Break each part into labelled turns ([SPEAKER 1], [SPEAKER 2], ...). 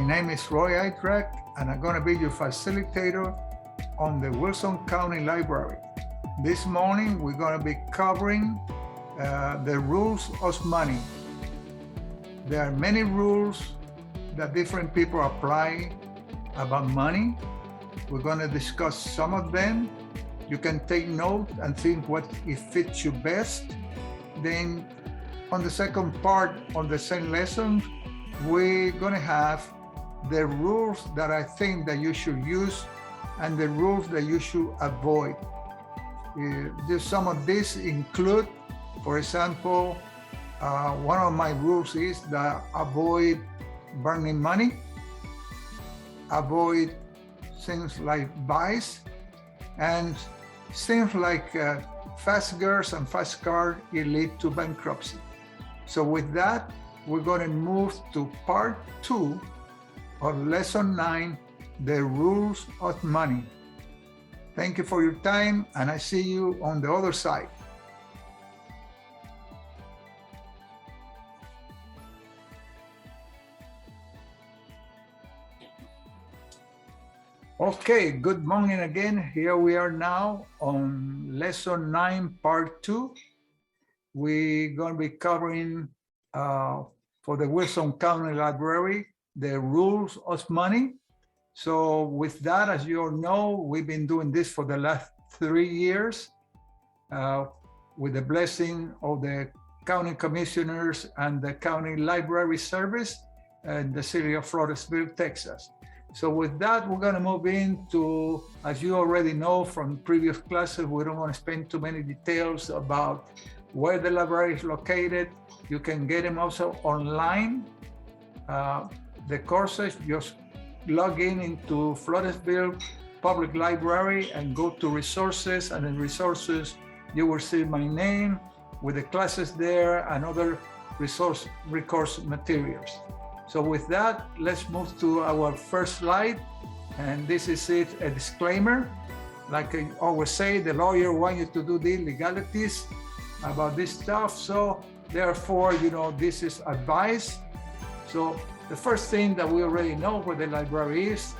[SPEAKER 1] name is Roy Idrach, and I'm going to be your facilitator on the Wilson County Library. This morning, we're going to be covering the rules of money. There are many rules that different people apply about money. We're going to discuss some of them. You can take note and think what it fits you best. Then on the second part of the same lesson, we're going to have the rules that I think that you should use and the rules that you should avoid. Some of these include, for example, one of my rules is that avoid burning money, avoid things like vice, and things like fast girls and fast cars lead to bankruptcy. So with that, we're going to move to part 2 of lesson 9, the rules of money. Thank you for your time, and I see you on the other side. Okay, good morning again. Here we are now on lesson 9, part 2. We're going to be covering for the Wilson County Library, the rules of money. So with that, as you all know, we've been doing this for the last 3 years with the blessing of the county commissioners and the county library service in the city of Floresville, Texas. So with that, we're going to move into, as you already know from previous classes, we don't want to spend too many details about where the library is located. You can get them also online. The courses, just log into Floresville Public Library and go to resources, and in resources, you will see my name with the classes there and other recourse materials. So with that, let's move to our first slide. And this is it, a disclaimer. Like I always say, the lawyer wants you to do the legalities about this stuff. So therefore, this is advice. So the first thing that we already know where the library is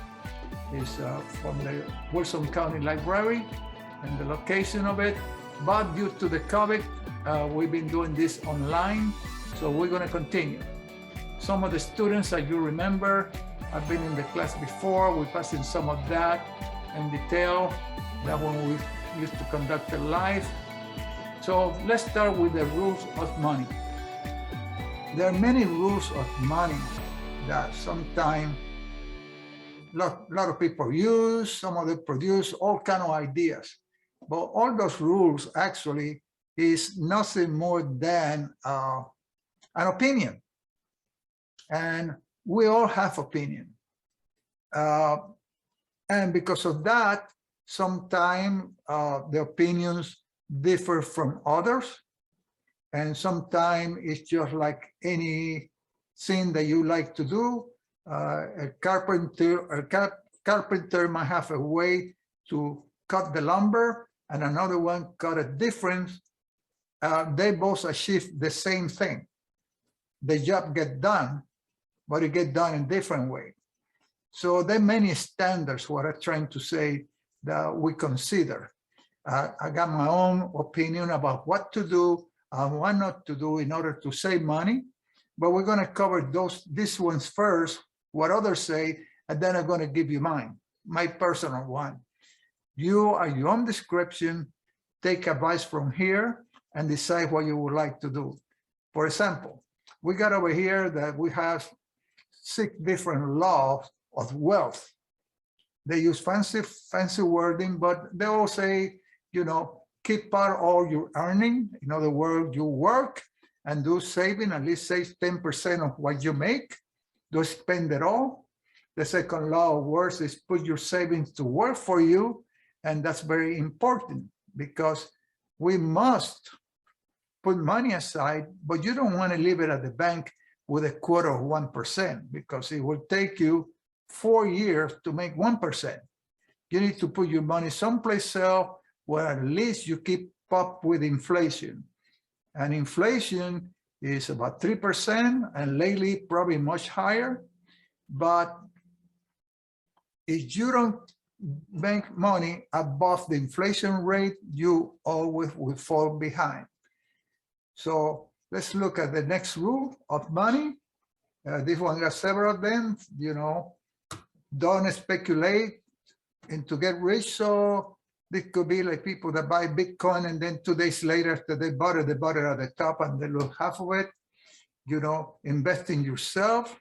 [SPEAKER 1] from the Wilson County Library and the location of it. But due to the COVID, we've been doing this online. So we're going to continue. Some of the students that you remember have been in the class before. We're passing some of that in detail, that when we used to conduct it live. So let's start with the rules of money. There are many rules of money that sometimes a lot of people use, some of them produce all kind of ideas. But all those rules actually is nothing more than an opinion. And we all have opinion. And because of that, sometimes the opinions differ from others. And sometimes it's just like anything that you like to do. A carpenter might have a way to cut the lumber, and another one cut it different. They both achieve the same thing. The job gets done, but it gets done in different way. So there are many standards, what I'm trying to say, that we consider. I got my own opinion about what to do and what not to do in order to save money, but we're going to cover these ones first, what others say, and then I'm going to give you mine, my personal one. You are your own description, take advice from here and decide what you would like to do. For example, we got over here that we have 6 different laws of wealth. They use fancy wording, but they all say, keep part all your earning. In other words, you work and do saving, at least save 10% of what you make. Don't spend it all. The second law of worth is put your savings to work for you. And that's very important because we must put money aside, but you don't want to leave it at the bank with a quarter of 1% because it will take you 4 years to make 1%. You need to put your money someplace else where at least you keep up with inflation. And inflation is about 3%, and lately probably much higher. But if you don't make money above the inflation rate, you always will fall behind. So let's look at the next rule of money. This one got several of them, you know, don't speculate and to get rich. So this could be like people that buy Bitcoin and then 2 days later after they bought it at the top and they lose half of it. You know, invest in yourself.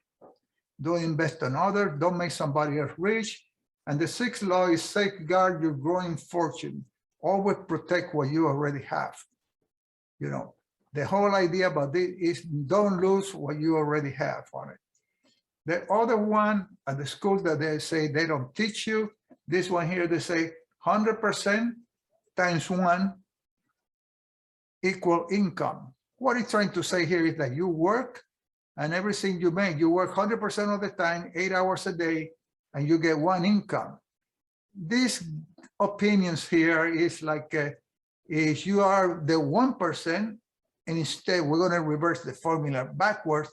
[SPEAKER 1] Don't invest in others. Don't make somebody else rich. And the sixth law is safeguard your growing fortune. Always protect what you already have. You know, the whole idea about this is don't lose what you already have on it. The other one at the school that they say they don't teach you, this one here, they say 100% times 1 equal income. What it's trying to say here is that you work and everything you make, you work 100% of the time, 8 hours a day, and you get 1 income. These opinions here is like, if you are the 1%, and instead we're going to reverse the formula backwards,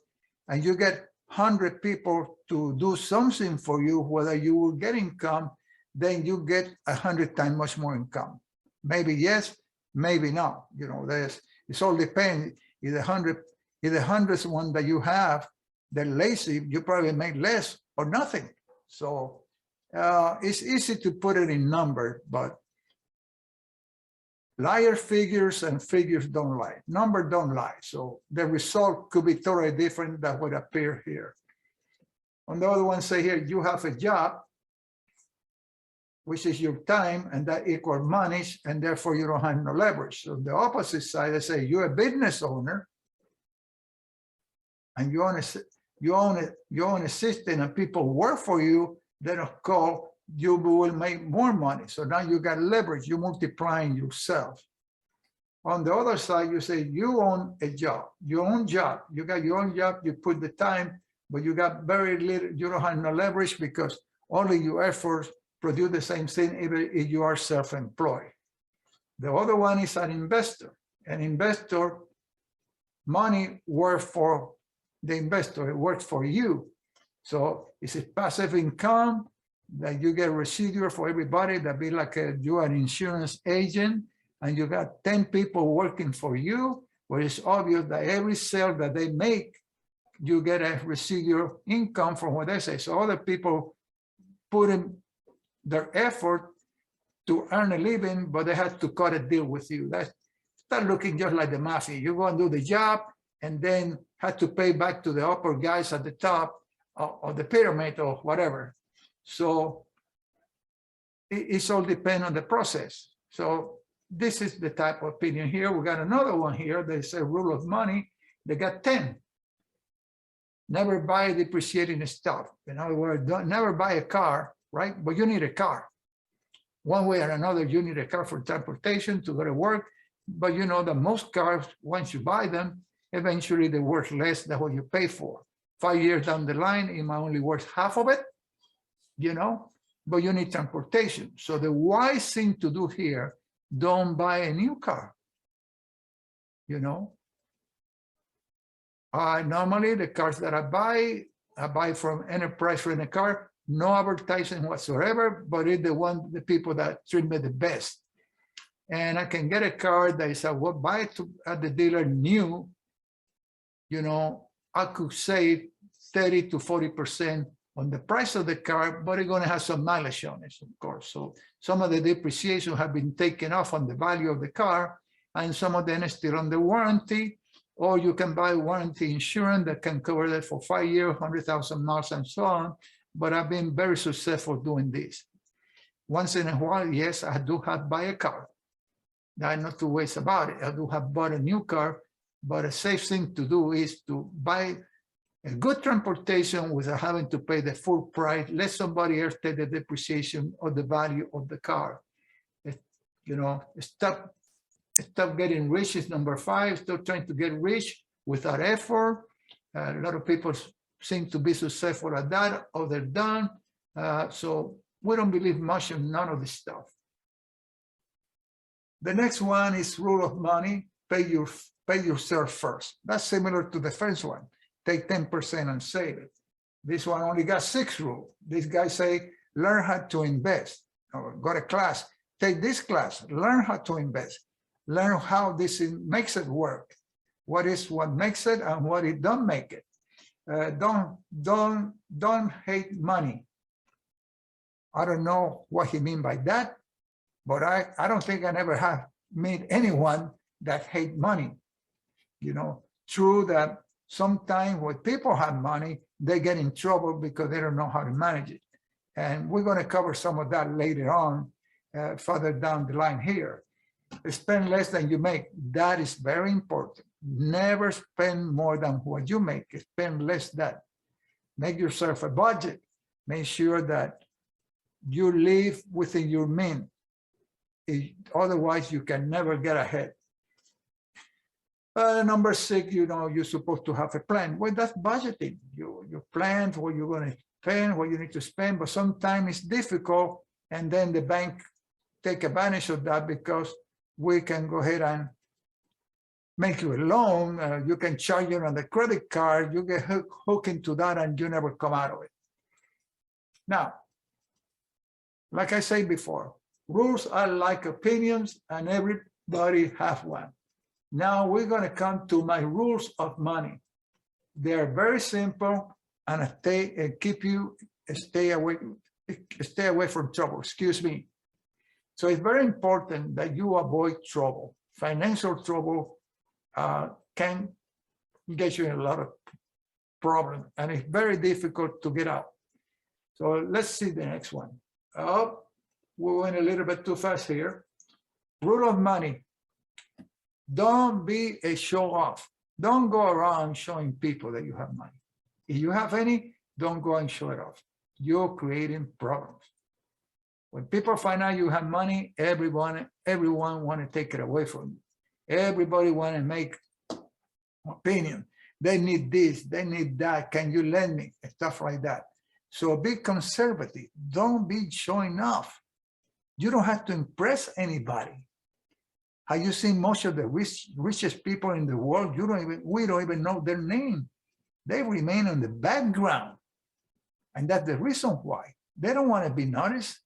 [SPEAKER 1] and you get 100 people to do something for you, whether you will get income, then you get 100 times much more income. Maybe yes, maybe no. You know, it's all depends. If the 100th one that you have, they're lazy, you probably make less or nothing. So it's easy to put it in numbers, but liar figures and figures don't lie. Numbers don't lie. So the result could be totally different than what appears here. On the other one, say here, you have a job, which is your time, and that equals money, and therefore you don't have no leverage. So the opposite side, they say you're a business owner, and you own a system, and people work for you. Then of course you will make more money. So now you got leverage. You're multiplying yourself. On the other side, you say you own a job, your own job. You got your own job. You put the time, but you got very little. You don't have no leverage because only your efforts produce the same thing, even if you are self-employed. The other one is an investor. An investor, money works for the investor, it works for you. So it's a passive income that you get residual for everybody. That be like you're an insurance agent and you got 10 people working for you, where it's obvious that every sale that they make, you get a residual income from what they say. So other people put in their effort to earn a living, but they had to cut a deal with you. That start looking just like the mafia. You go and do the job and then had to pay back to the upper guys at the top of the pyramid or whatever. So it's all depends on the process. So this is the type of opinion here. We got another one here. They say rule of money. They got 10. Never buy depreciating stuff. In other words, never buy a car, right? But you need a car. One way or another, you need a car for transportation to go to work. But you know that most cars, once you buy them, eventually they're worth less than what you pay for. 5 years down the line, it might only worth half of it, you know, but you need transportation. So the wise thing to do here, don't buy a new car, you know. Normally the cars that I buy from Enterprise Rent a Car, no advertising whatsoever, but it's the people that treat me the best. And I can get a car that is buy it at the dealer new, you know, I could save 30 to 40% on the price of the car, but it's going to have some mileage on it, of course. So some of the depreciation have been taken off on the value of the car, and some of them is still on the warranty, or you can buy warranty insurance that can cover that for 5 years, 100,000 miles, and so on. But I've been very successful doing this. Once in a while, yes, I do have buy a car. I'm not two ways about it. I do have bought a new car, but a safe thing to do is to buy a good transportation without having to pay the full price. Let somebody else take the depreciation or the value of the car. You know, stop getting rich is number 5. Stop trying to get rich without effort. A lot of people seem to be successful at that, or they're done. So we don't believe much in none of this stuff. The next one is rule of money. Pay yourself first. That's similar to the first one. Take 10% and save it. This one only got 6 rules. This guy say, learn how to invest, or go to class, take this class, learn how to invest, learn how this makes it work. What makes it and what it don't make it. Don't hate money. I don't know what he mean by that, but I don't think I never have met anyone that hate money. You know, true that sometimes when people have money, they get in trouble because they don't know how to manage it. And we're going to cover some of that later on, further down the line here. Spend less than you make. That is very important. Never spend more than what you make. Spend less than. Make yourself a budget. Make sure that you live within your means. Otherwise, you can never get ahead. Number 6, you know, you're supposed to have a plan. Well, that's budgeting. You plan what you're going to spend, what you need to spend, but sometimes it's difficult, and then the bank take advantage of that because we can go ahead and make you a loan. You can charge you on the credit card. You get hooked into that, and you never come out of it. Now, like I said before, rules are like opinions, and everybody has one. Now we're going to come to my rules of money. They are very simple, and keep you stay away from trouble. Excuse me. So it's very important that you avoid trouble. Financial trouble can get you in a lot of problems, and it's very difficult to get out. So let's see the next one. Oh, we went a little bit too fast here. Rule of money. Don't be a show off. Don't go around showing people that you have money. If you have any, don't go and show it off. You're creating problems. When people find out you have money, everyone want to take it away from you. Everybody want to make opinion. They need this, they need that. Can you lend me? Stuff like that. So be conservative. Don't be showing off. You don't have to impress anybody. Have you seen most of the richest people in the world? We don't even know their name. They remain in the background. And that's the reason why. They don't want to be noticed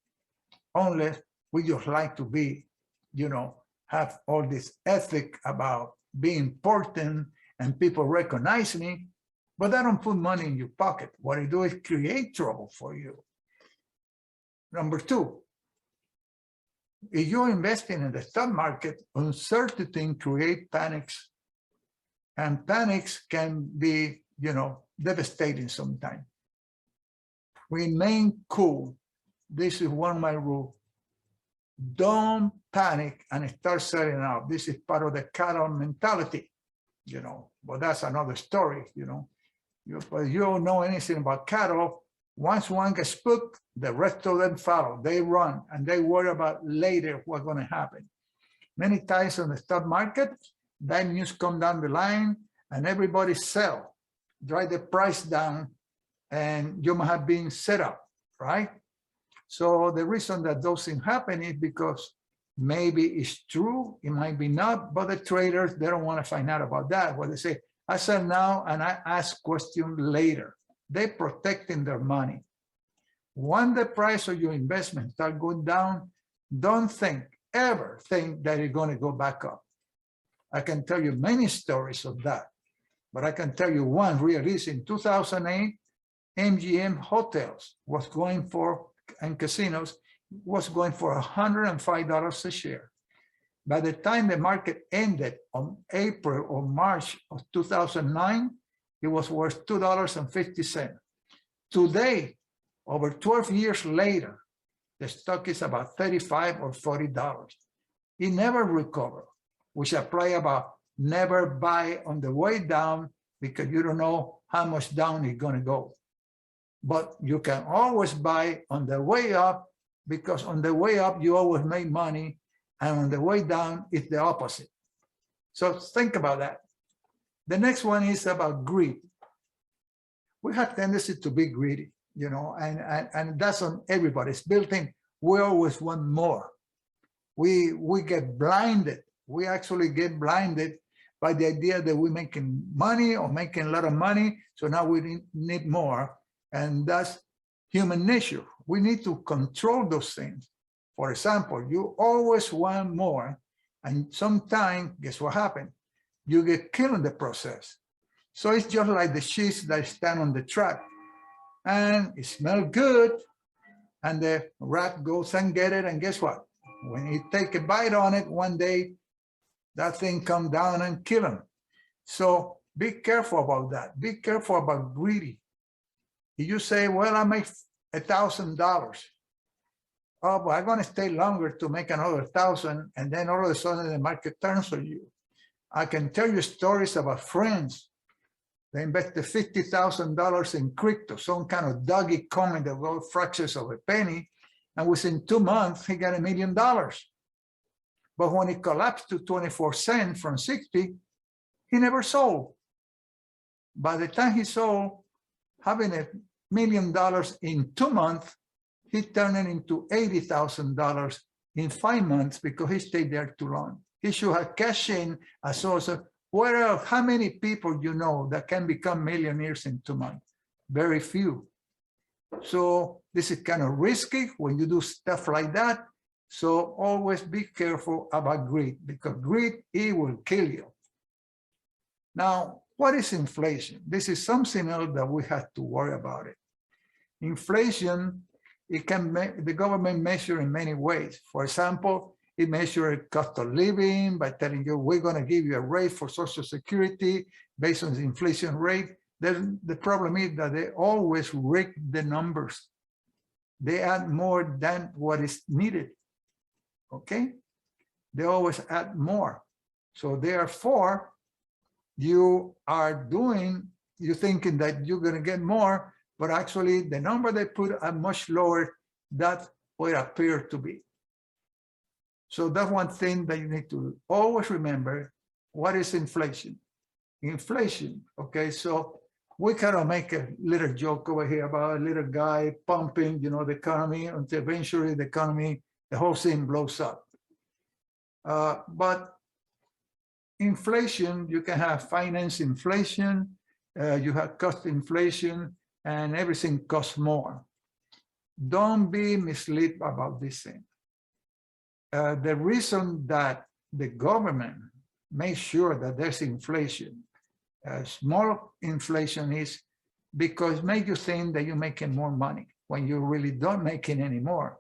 [SPEAKER 1] unless we just like to be, you know, have all this ethic about being important and people recognize me, but I don't put money in your pocket. What I do is create trouble for you. Number 2, if you're investing in the stock market, uncertainty creates panics, and panics can be, you know, devastating sometimes. Remain cool. This is one of my rules. Don't panic and start selling out. This is part of the cattle mentality, you know, but that's another story, you know. But you don't know anything about cattle. Once one gets spooked, the rest of them follow. They run, and they worry about later what's going to happen. Many times on the stock market, bad news come down the line, and everybody sell, drive the price down, and you might have been set up, right? So the reason that those things happen is because maybe it's true, it might be not, but the traders, they don't want to find out about that. What they say, I sell now and I ask questions later. They're protecting their money. When the price of your investment start going down, don't ever think that it's going to go back up. I can tell you many stories of that, but I can tell you one real easy. In 2008, MGM hotels was going for, and casinos was going for $105 a share. By the time the market ended on April or March of 2009, it was worth $2.50. Today, over 12 years later, the stock is about $35 or $40. It never recovered, which apply about never buy on the way down because you don't know how much down it's going to go. But you can always buy on the way up because on the way up, you always make money. And on the way down, it's the opposite. So think about that. The next one is about greed. We have tendency to be greedy, you know, and that's on everybody. It's built in. We always want more. We get blinded. We actually get blinded by the idea that we're making money or making a lot of money. So now we need more. And that's human nature. We need to control those things. For example, you always want more, and sometimes, guess what happens? You get killed in the process. So it's just like the cheese that stand on the track, and it smells good, and the rat goes and get it, and guess what? When he take a bite on it, one day, that thing come down and kill him. So be careful about that. Be careful about greedy. If you say, well, I make $1,000. Oh, but I'm going to stay longer to make another 1,000, and then all of a sudden the market turns on you. I can tell you stories about friends. They invested $50,000 in crypto, some kind of doggy coin that was fractions of a penny, and within 2 months, he got $1 million. But when it collapsed to 24 cents from 60, he never sold. By the time he sold, having $1 million in 2 months, he turned it into $80,000 in 5 months because he stayed there too long. He should have cashed in a source of, how many people you know that can become millionaires in 2 months? Very few. So this is kind of risky when you do stuff like that. So always be careful about greed, because greed, it will kill you. Now, what is inflation? This is something else that we have to worry about it. Inflation, the government measure in many ways. For example, it measures cost of living by telling you, we're going to give you a rate for Social Security based on the inflation rate. Then the problem is that they always rig the numbers. They add more than what is needed. Okay? They always add more. So therefore, you're thinking that you're going to get more, but actually the number they put are much lower than what it appears to be. So that's one thing that you need to always remember. What is inflation? Inflation, okay, so we kind of make a little joke over here about a little guy pumping, the economy until eventually the economy, the whole thing blows up. But inflation, you can have finance inflation, you have cost inflation, and everything costs more. Don't be misled about this thing. The reason that the government makes sure that there's inflation, small inflation, is because it makes you think that you're making more money when you really don't make it anymore.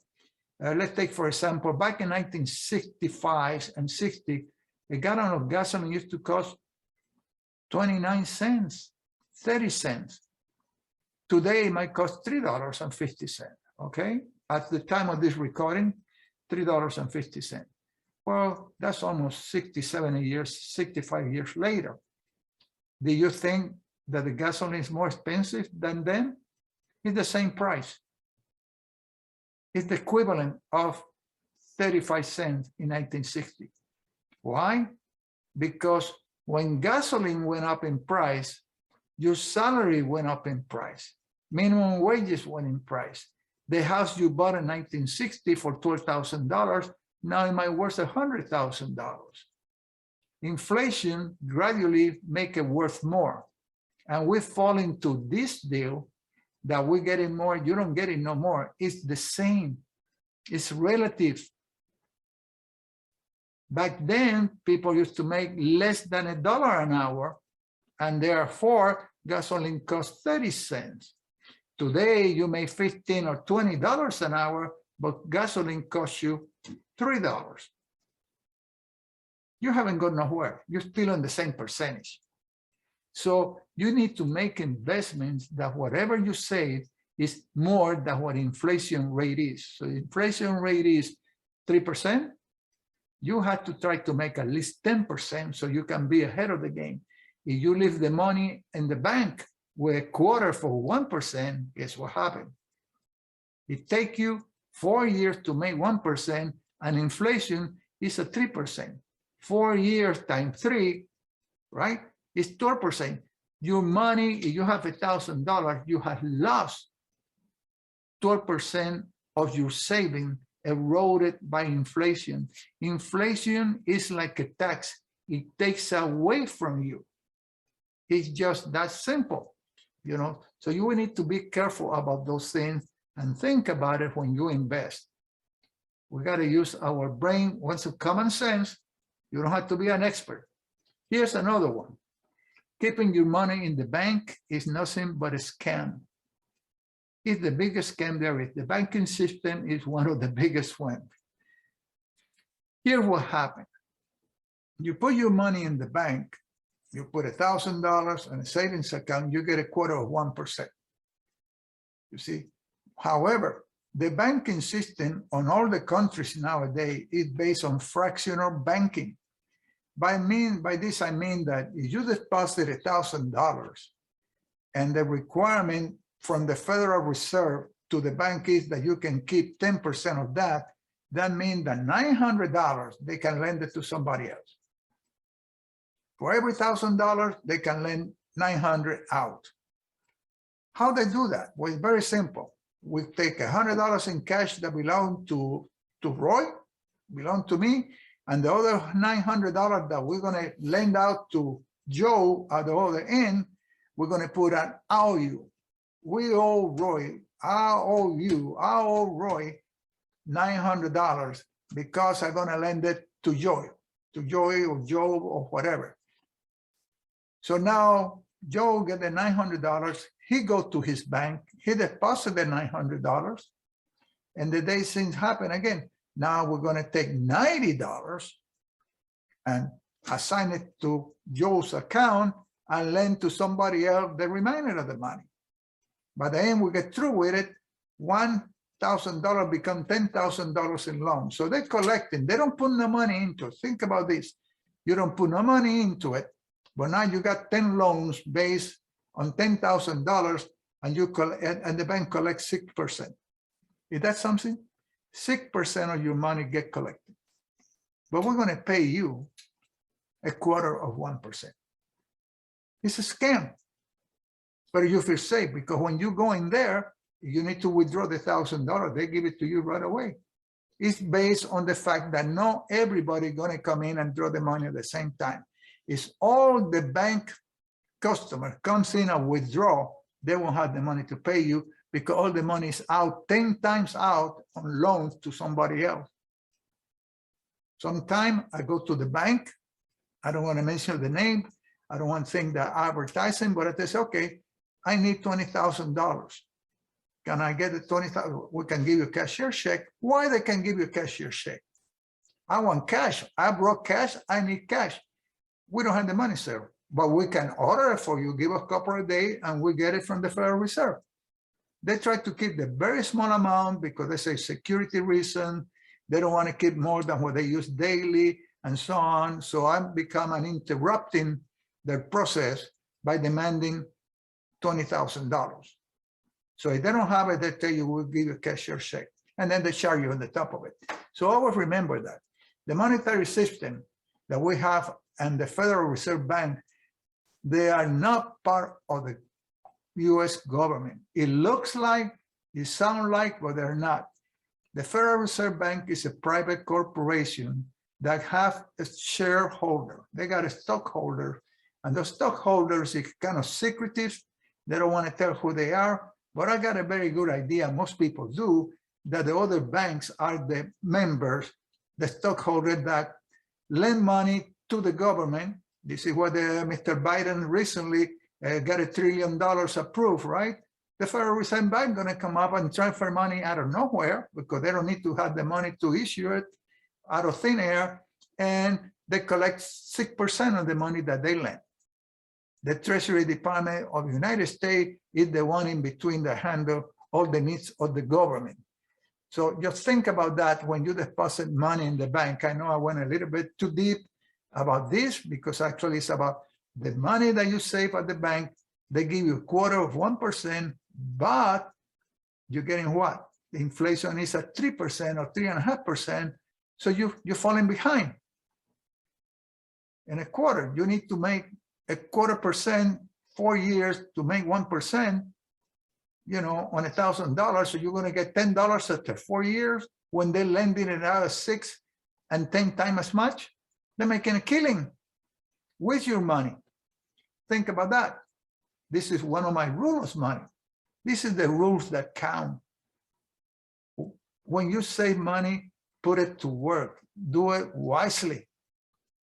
[SPEAKER 1] Let's take, for example, back in 1965 and 60, a gallon of gasoline used to cost 29 cents, 30 cents. Today, it might cost $3.50, okay? At the time of this recording, $3.50. Well, that's almost 60, 70 years, 65 years later. Do you think that the gasoline is more expensive than then? It's the same price. It's the equivalent of 35 cents in 1960. Why? Because when gasoline went up in price, your salary went up in price. Minimum wages went in price. The house you bought in 1960 for $12,000, now it might worth $100,000. Inflation gradually make it worth more. And we fall into this deal that we're getting more, you don't get it no more. It's the same. It's relative. Back then, people used to make less than $1 an hour, and therefore gasoline cost 30 cents. Today, you make $15 or $20 an hour, but gasoline costs you $3. You haven't gone nowhere. You're still on the same percentage. So you need to make investments that whatever you save is more than what inflation rate is. So inflation rate is 3%. You have to try to make at least 10% so you can be ahead of the game. If you leave the money in the bank with a quarter for 1%, guess what happened? It takes you 4 years to make 1%, and inflation is at 3%. 4 years times 3, right, is 12%. Your money, if you have $1,000, you have lost 12% of your saving eroded by inflation. Inflation is like a tax. It takes away from you. It's just that simple. you know. So you will need to be careful about those things and think about it when you invest. We got to use our brain. Once of common sense, you don't have to be an expert. Here's another one. Keeping your money in the bank is nothing but a scam. It's the biggest scam there is. The banking system is one of the biggest ones. Here's what happened. You put your money in the bank, you put $1,000 in a savings account, you get 0.25%. You see? However, the banking system on all the countries nowadays is based on fractional banking. By this, I mean that if you deposit $1,000 and the requirement from the Federal Reserve to the bank is that you can keep 10% of that, that means that $900, they can lend it to somebody else. For every $1,000, they can lend 900 out. How they do that? Well, it's very simple. We take $100 in cash that belong to Roy, belong to me, and the other $900 that we're going to lend out to Joe at the other end, we're going to put an OU. We owe Roy, I owe you, I owe Roy $900 because I'm going to lend it to Joy or Joe or whatever. So now Joe get the $900. He go to his bank. He deposited the $900. And the day things happen again. Now we're going to take $90 and assign it to Joe's account and lend to somebody else the remainder of the money. By the end we get through with it, $1,000 become $10,000 in loans. So they're collecting. They don't put no money into it. Think about this. You don't put no money into it, but now you got 10 loans based on $10,000, and the bank collects 6%. Is that something? 6% of your money get collected. But we're going to pay you 0.25%. It's a scam. But you feel safe because when you go in there, you need to withdraw the $1,000. They give it to you right away. It's based on the fact that not everybody going to come in and draw the money at the same time. It's all the bank customer comes in and withdraw, they won't have the money to pay you because all the money is out 10 times out on loans to somebody else. Sometime I go to the bank. I don't want to mention the name. I don't want to think that advertising, but I say, okay, I need $20,000. Can I get the $20,000? We can give you a cashier check. Why they can give you a cashier check? I want cash. I brought cash. I need cash. We don't have the money, sir, but we can order it for you. Give us a couple of days and we get it from the Federal Reserve. They try to keep the very small amount because they say security reason. They don't want to keep more than what they use daily and so on. So I'm becoming interrupting their process by demanding $20,000. So if they don't have it, they tell you, we'll give you a cashier check. And then they charge you on the top of it. So always remember that. The monetary system that we have and the Federal Reserve Bank, they are not part of the US government. It looks like, it sounds like, but they're not. The Federal Reserve Bank is a private corporation that have a shareholder. They got a stockholder, and those stockholders is kind of secretive. They don't want to tell who they are, but I got a very good idea, most people do, that the other banks are the members, the stockholders that lend money to the government. This is what Mr. Biden recently got $1 trillion approved, right? The Federal Reserve Bank going to come up and transfer money out of nowhere because they don't need to have the money to issue it out of thin air, and they collect 6% of the money that they lend. The Treasury Department of the United States is the one in between that handle all the needs of the government. So just think about that when you deposit money in the bank. I know I went a little bit too deep about this because actually it's about the money that you save at the bank. They give you 0.25%, but you're getting what? The inflation is at 3% or 3.5%. So you're falling behind. In a quarter, you need to make 0.25%, 4 years to make 1%, you know, on $1,000. So you're going to get $10 after 4 years when they're lending it out at 6 and 10 times as much. They're making a killing with your money. Think about that. This is one of my rules of money. This is the rules that count. When you save money, put it to work. Do it wisely.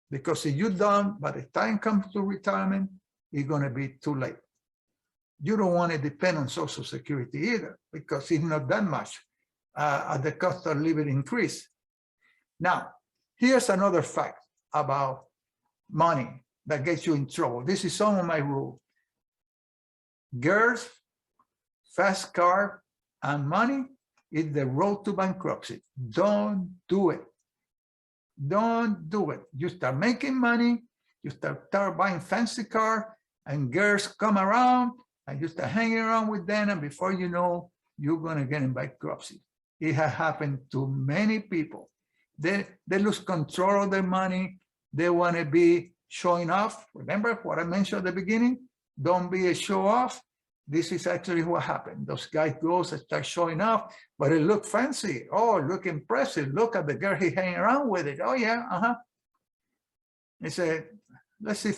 [SPEAKER 1] Because if you don't, by the time it comes to retirement, it's going to be too late. You don't want to depend on Social Security either, because it's not that much at the cost of living increase. Now, here's another fact about money that gets you in trouble. This is some of my rules. Girls, fast car, and money is the road to bankruptcy. Don't do it. Don't do it. You start making money, you start buying fancy car, and girls come around, and you start hanging around with them, and before you know, you're going to get in bankruptcy. It has happened to many people. They lose control of their money. They want to be showing off. Remember what I mentioned at the beginning? Don't be a show off. This is actually what happened. Those guys go and start showing off, but it look fancy. Oh, look impressive. Look at the girl he's hanging around with it. Oh yeah, It's a, let's see,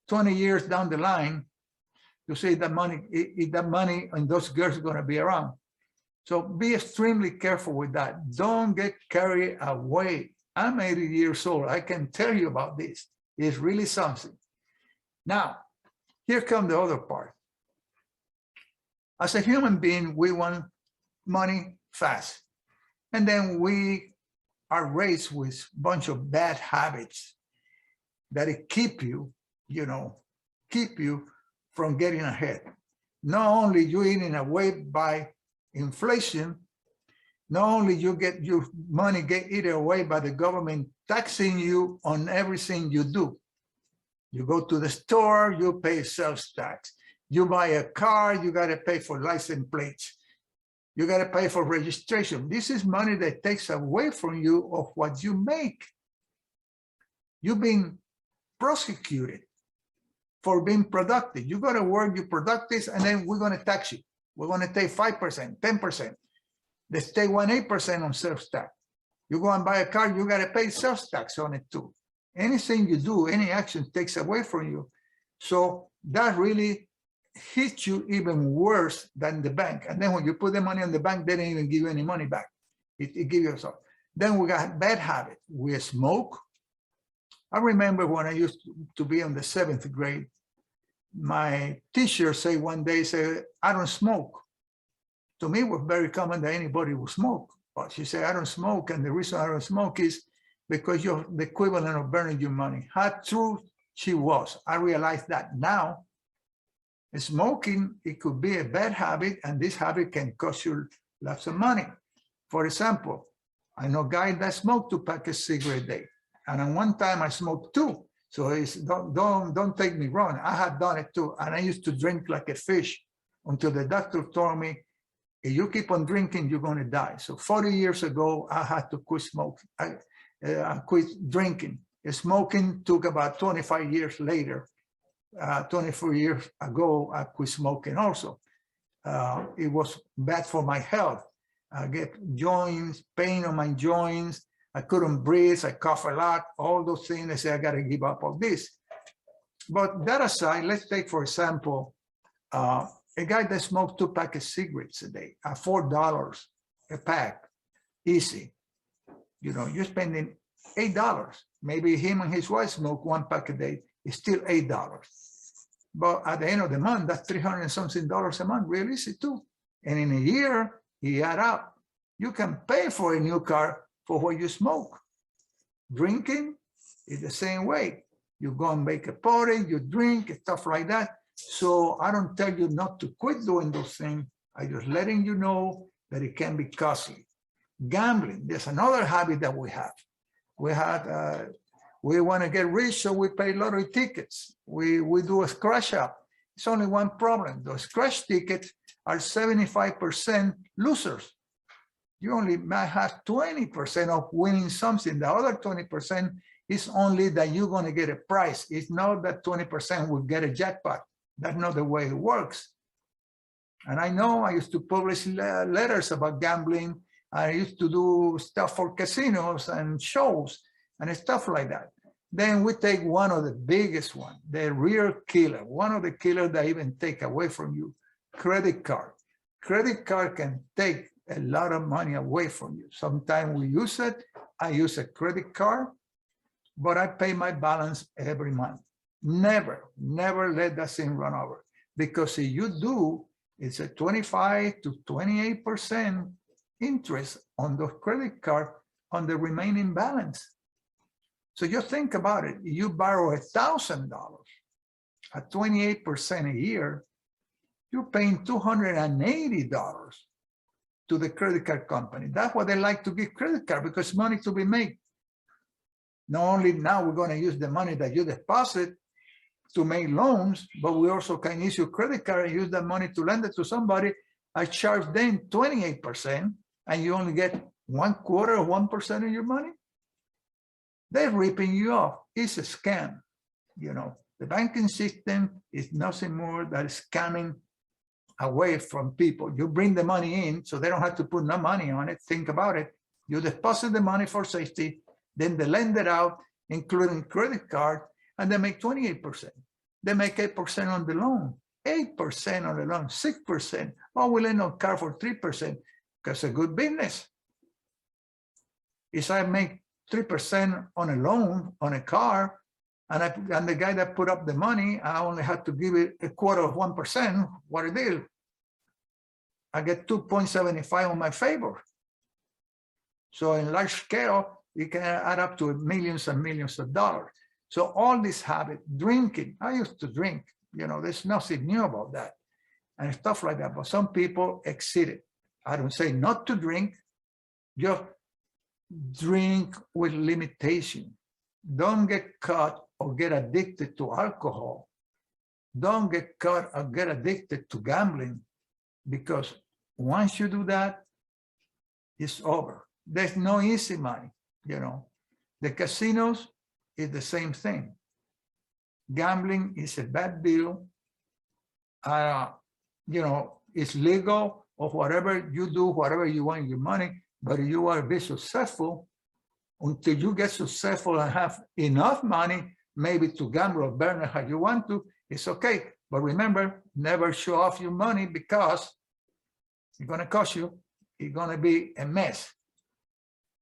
[SPEAKER 1] 20 years down the line, you see that money and those girls are going to be around. So be extremely careful with that. Don't get carried away. I'm 80 years old. I can tell you about this. It's really something. Now, here comes the other part. As a human being, we want money fast. And then we are raised with a bunch of bad habits that keep you from getting ahead. Not only you eating away by inflation, not only you get your money get eaten away by the government taxing you on everything you do. You go to the store, you pay sales tax. You buy a car, you got to pay for license plates. You got to pay for registration. This is money that takes away from you of what you make. You've been prosecuted for being productive. You got to work, you productive, and then we're going to tax you. We're going to take 5%, 10%. Let's take 8% on sales tax. You go and buy a car, you got to pay sales tax on it too. Anything you do, any action takes away from you. So that really hits you even worse than the bank. And then when you put the money in the bank, they don't even give you any money back. It gives you some. Then we got bad habit. We smoke. I remember when I used to be in the 7th grade, my teacher said one day, I don't smoke. To me, it was very common that anybody would smoke. But she said, I don't smoke. And the reason I don't smoke is because you're the equivalent of burning your money. How true she was. I realized that now. Smoking, it could be a bad habit, and this habit can cost you lots of money. For example, I know guys that smoke 2 packs of cigarettes a day. And at one time I smoked 2. So it's, don't take me wrong. I had done it too. And I used to drink like a fish until the doctor told me, if you keep on drinking, you're going to die. So 40 years ago, I had to quit smoking. I quit drinking. Smoking took about 25 years later. 24 years ago, I quit smoking also. It was bad for my health. I get joints, pain on my joints. I couldn't breathe, I cough a lot, all those things. I say, I gotta give up all this. But that aside, let's take, for example, a guy that smokes 2 packs of cigarettes a day at $4 a pack, easy. You know, you're spending $8. Maybe him and his wife smoke 1 pack a day, it's still $8. But at the end of the month, that's $300 and something a month, real easy too. And in a year, he add up. You can pay for a new car for what you smoke. Drinking is the same way. You go and make a party, you drink, stuff like that. So I don't tell you not to quit doing those things. I'm just letting you know that it can be costly. Gambling, there's another habit that we have. We want to get rich, so we pay lottery tickets. We do a scratch up. It's only one problem. Those scratch tickets are 75% losers. You only might have 20% of winning something. The other 20% is only that you're going to get a prize. It's not that 20% will get a jackpot. That's not the way it works. And I know I used to publish letters about gambling. I used to do stuff for casinos and shows and stuff like that. Then we take one of the biggest one, the real killer, one of the killers that even take away from you, credit card. Credit card can take a lot of money away from you. Sometimes we use it. I use a credit card, but I pay my balance every month. Never let that thing run over. Because if you do, it's a 25 to 28% interest on the credit card on the remaining balance. So just think about it. You borrow $1,000 at 28% a year, you're paying $280 to the credit card company. That's what they like to give credit card, because money to be made. Not only now we're going to use the money that you deposit to make loans, but we also can issue credit card and use that money to lend it to somebody. I charge them 28%, and you only get 1/4 of 1% of your money. They're ripping you off. It's a scam. You know, the banking system is nothing more than scamming away from people. You bring the money in, so they don't have to put no money on it. Think about it. You deposit the money for safety, then they lend it out, including credit card, and they make 28%. They make 8% on the loan, 8% on the loan, 6%. Oh, we lend on car for 3%, because it's a good business. If I make 3% on a loan on a car, and the guy that put up the money, I only had to give it 1/4 of 1%, what a deal. I get 2.75 on my favor. So in large scale, it can add up to millions and millions of dollars. So all this habit, drinking, I used to drink, you know, there's nothing new about that and stuff like that. But some people exceed it. I don't say not to drink, just drink with limitation. Don't get caught or get addicted to alcohol. Don't get caught or get addicted to gambling, because once you do that, it's over. There's no easy money, you know. The casinos is the same thing. Gambling is a bad deal. You know, it's legal, or whatever you do, whatever you want your money, but if you want to be successful, until you get successful and have enough money, maybe to gamble or burn it how you want to, it's okay. But remember, never show off your money, because it's going to cost you. It's going to be a mess.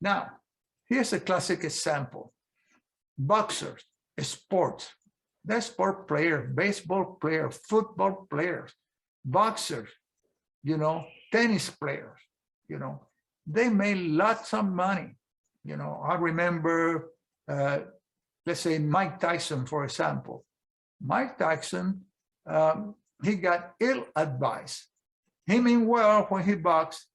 [SPEAKER 1] Now, here's a classic example. Boxers, sports. They're sport players, baseball players, football players, boxers, you know, tennis players, you know. They made lots of money. You know, I remember, let's say Mike Tyson, for example. Mike Tyson, he got ill advice. He meant well when he boxed,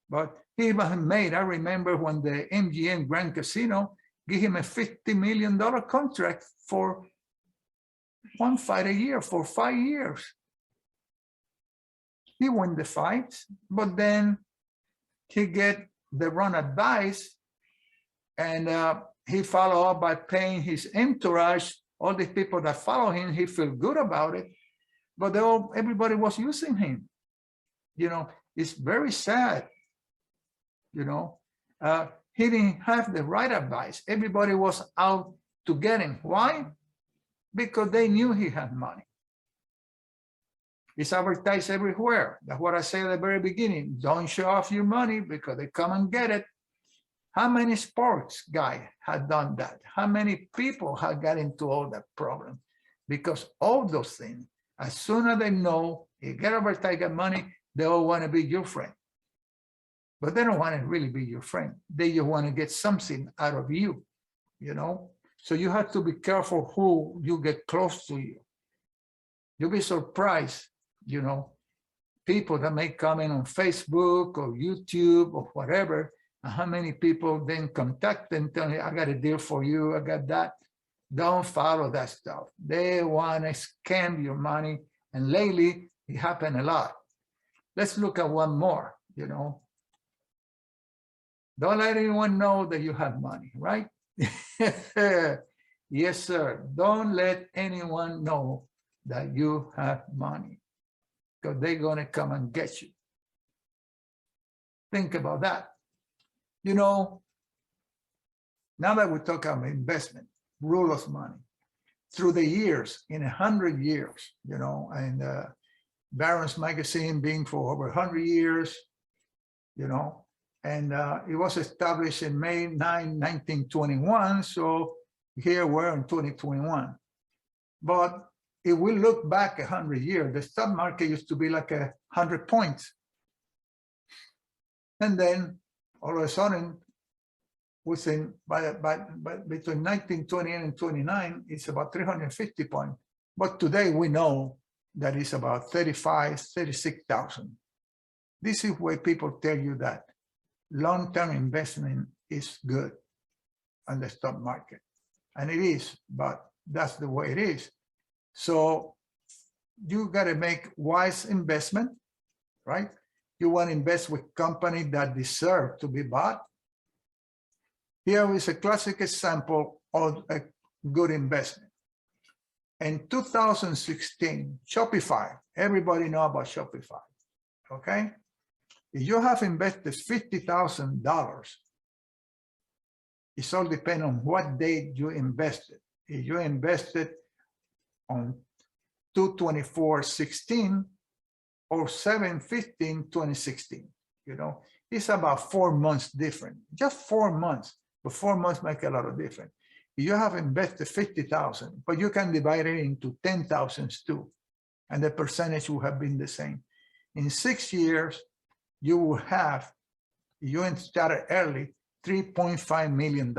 [SPEAKER 1] but he even made, I remember when the MGM Grand Casino gave him a $50 million contract for one fight a year for 5 years. He won the fights, but then he get the wrong advice, and he followed up by paying his entourage, all the people that follow him. He felt good about it, but everybody was using him. You know, it's very sad. You know, he didn't have the right advice. Everybody was out to get him. Why? Because they knew he had money. It's advertised everywhere. That's what I said at the very beginning. Don't show off your money, because they come and get it. How many sports guys have done that? How many people have got into all that problem? Because all those things, as soon as they know you get advertised, get money, they all want to be your friend. But they don't want to really be your friend. They just want to get something out of you, you know? So you have to be careful who you get close to you. You'll be surprised, you know, people that may comment on Facebook or YouTube or whatever, and how many people then contact them, tell me, I got a deal for you, I got that. Don't follow that stuff. They want to scam your money. And lately, it happened a lot. Let's look at one more, you know. Don't let anyone know that you have money, right? Yes, sir. Don't let anyone know that you have money, because they're going to come and get you. Think about that. You know, now that we talk about investment, rule of money through the years, in 100 years, you know, and Barron's magazine being for over 100 years, you know, and it was established in May 9, 1921. So here we're in 2021. But if we look back 100 years, the stock market used to be like 100 points. And then all of a sudden, between 1928 and 29, it's about 350 points. But today we know that it's about 35, 36,000. This is where people tell you that long-term investment is good on the stock market. And it is, but that's the way it is. So you got to make wise investment, right? You want to invest with companies that deserve to be bought. Here is a classic example of a good investment. In 2016, Shopify, everybody know about Shopify, okay? If you have invested $50,000, it's all depends on what date you invested. If you invested on 2/24/16 or 7/15/2016, you know, it's about 4 months different, just 4 months, but 4 months make a lot of difference. You have invested 50,000, but you can divide it into 10,000s too, and the percentage will have been the same. In 6 years, you will have, you started early, $3.5 million.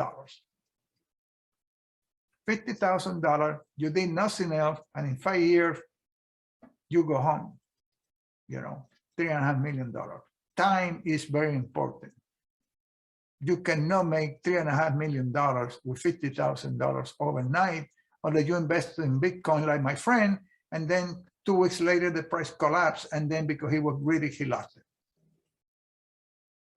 [SPEAKER 1] $50,000, you did nothing else, and in 5 years, you go home, you know, $3.5 million. Time is very important. You cannot make $3.5 million with $50,000 overnight, unless you invest in Bitcoin like my friend, and then 2 weeks later, the price collapsed, and then because he was greedy, he lost it.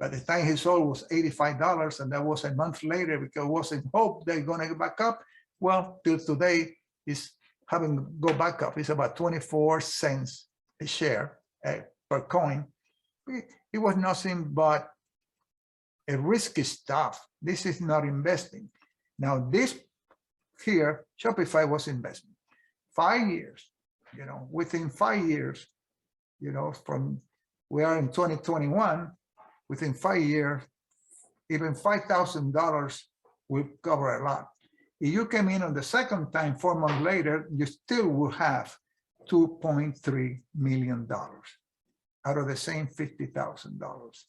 [SPEAKER 1] By the time he sold was $85, and that was a month later because it wasn't hope they're going to go back up. Well, till today, it's having go back up. It's about 24 cents a share per coin. It was nothing but a risky stuff. This is not investing. Now, this here, Shopify was investment. 5 years, you know, within 5 years, you know, from we are in 2021, within 5 years, even $5,000 will cover a lot. If you came in on the second time, 4 months later, you still will have $2.3 million out of the same $50,000.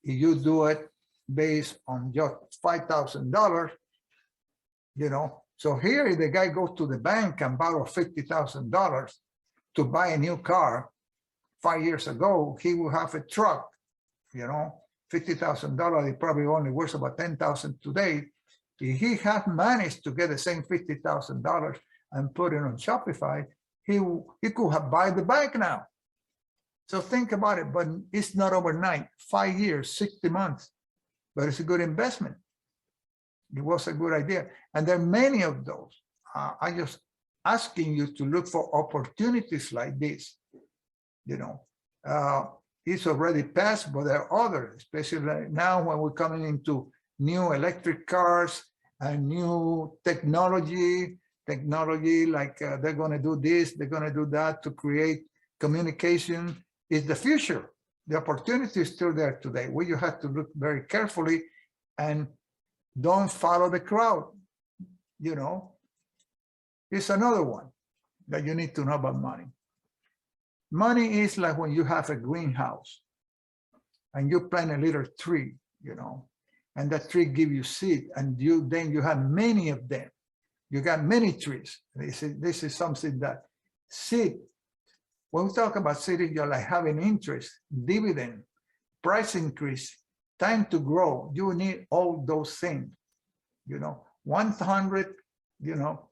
[SPEAKER 1] If you do it based on just $5,000, you know, so here if the guy goes to the bank and borrow $50,000 to buy a new car 5 years ago, he will have a truck, you know, $50,000, it probably only worth about $10,000 today. If he had managed to get the same $50,000 and put it on Shopify, he could have bought the bike now. So think about it, but it's not overnight, 5 years, 60 months, but it's a good investment. It was a good idea. And there are many of those. I just asking you to look for opportunities like this, you know. It's already passed, but there are others, especially now when we're coming into new electric cars and new technology like they're going to do this, they're going to do that to create communication is the future. The opportunity is still there today. Where you have to look very carefully and don't follow the crowd. You know, it's another one that you need to know about money. Money is like when you have a greenhouse and you plant a little tree, you know, and that tree give you seed, and then you have many of them. You got many trees. This is something that seed. When we talk about seed, you're like having interest, dividend, price increase, time to grow. You need all those things. You know, 100, you know,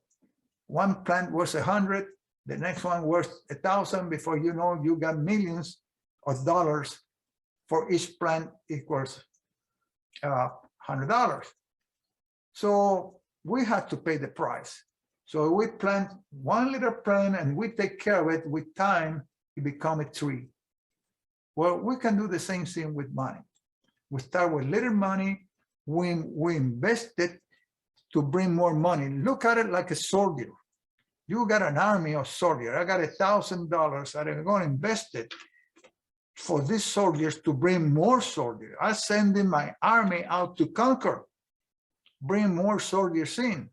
[SPEAKER 1] one plant worth 100, the next one worth 1,000. Before you know, you got millions of dollars for each plant equals $100. So we had to pay the price. So we plant one little plant and we take care of it. With time, it become a tree. Well, we can do the same thing with money. We start with little money. We invest it to bring more money. Look at it like a soldier. You got an army of soldiers. I got $1,000 that I'm going to invest it for these soldiers to bring more soldiers. I'm sending my army out to conquer, bring more soldiers in.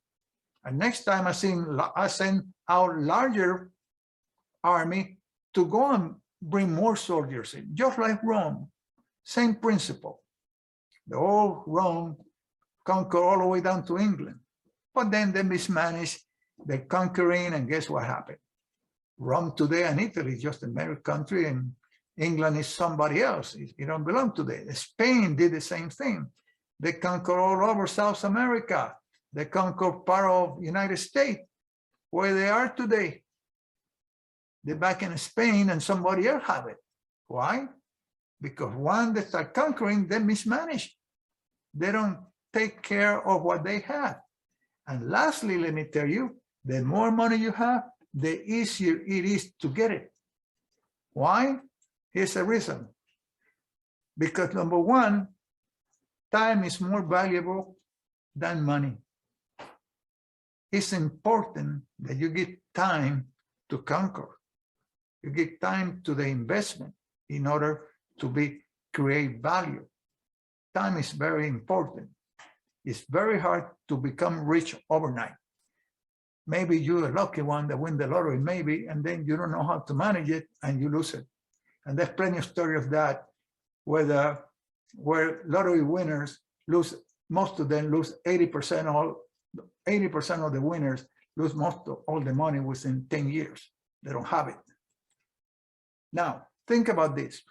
[SPEAKER 1] And next time I send out larger army to go and bring more soldiers in, just like Rome. Same principle. The old Rome conquered all the way down to England. But then they mismanaged the conquering, and guess what happened? Rome today and Italy is just a mere country, and England is somebody else. It don't belong today. Spain did the same thing. They conquered all over South America. They conquered part of the United States, where they are today. They're back in Spain and somebody else have it. Why? Because when they start conquering, they mismanage. They don't take care of what they have. And lastly, let me tell you, the more money you have, the easier it is to get it. Why? Here's a reason. Because number one, time is more valuable than money. It's important that you give time to conquer. You give time to the investment in order to create value. Time is very important. It's very hard to become rich overnight. Maybe you're a lucky one that win the lottery, maybe, and then you don't know how to manage it and you lose it. And there's plenty of stories of that, where lottery winners lose, most of them lose 80% of the winners lose most of all the money within 10 years. They don't have it. Now, think about this.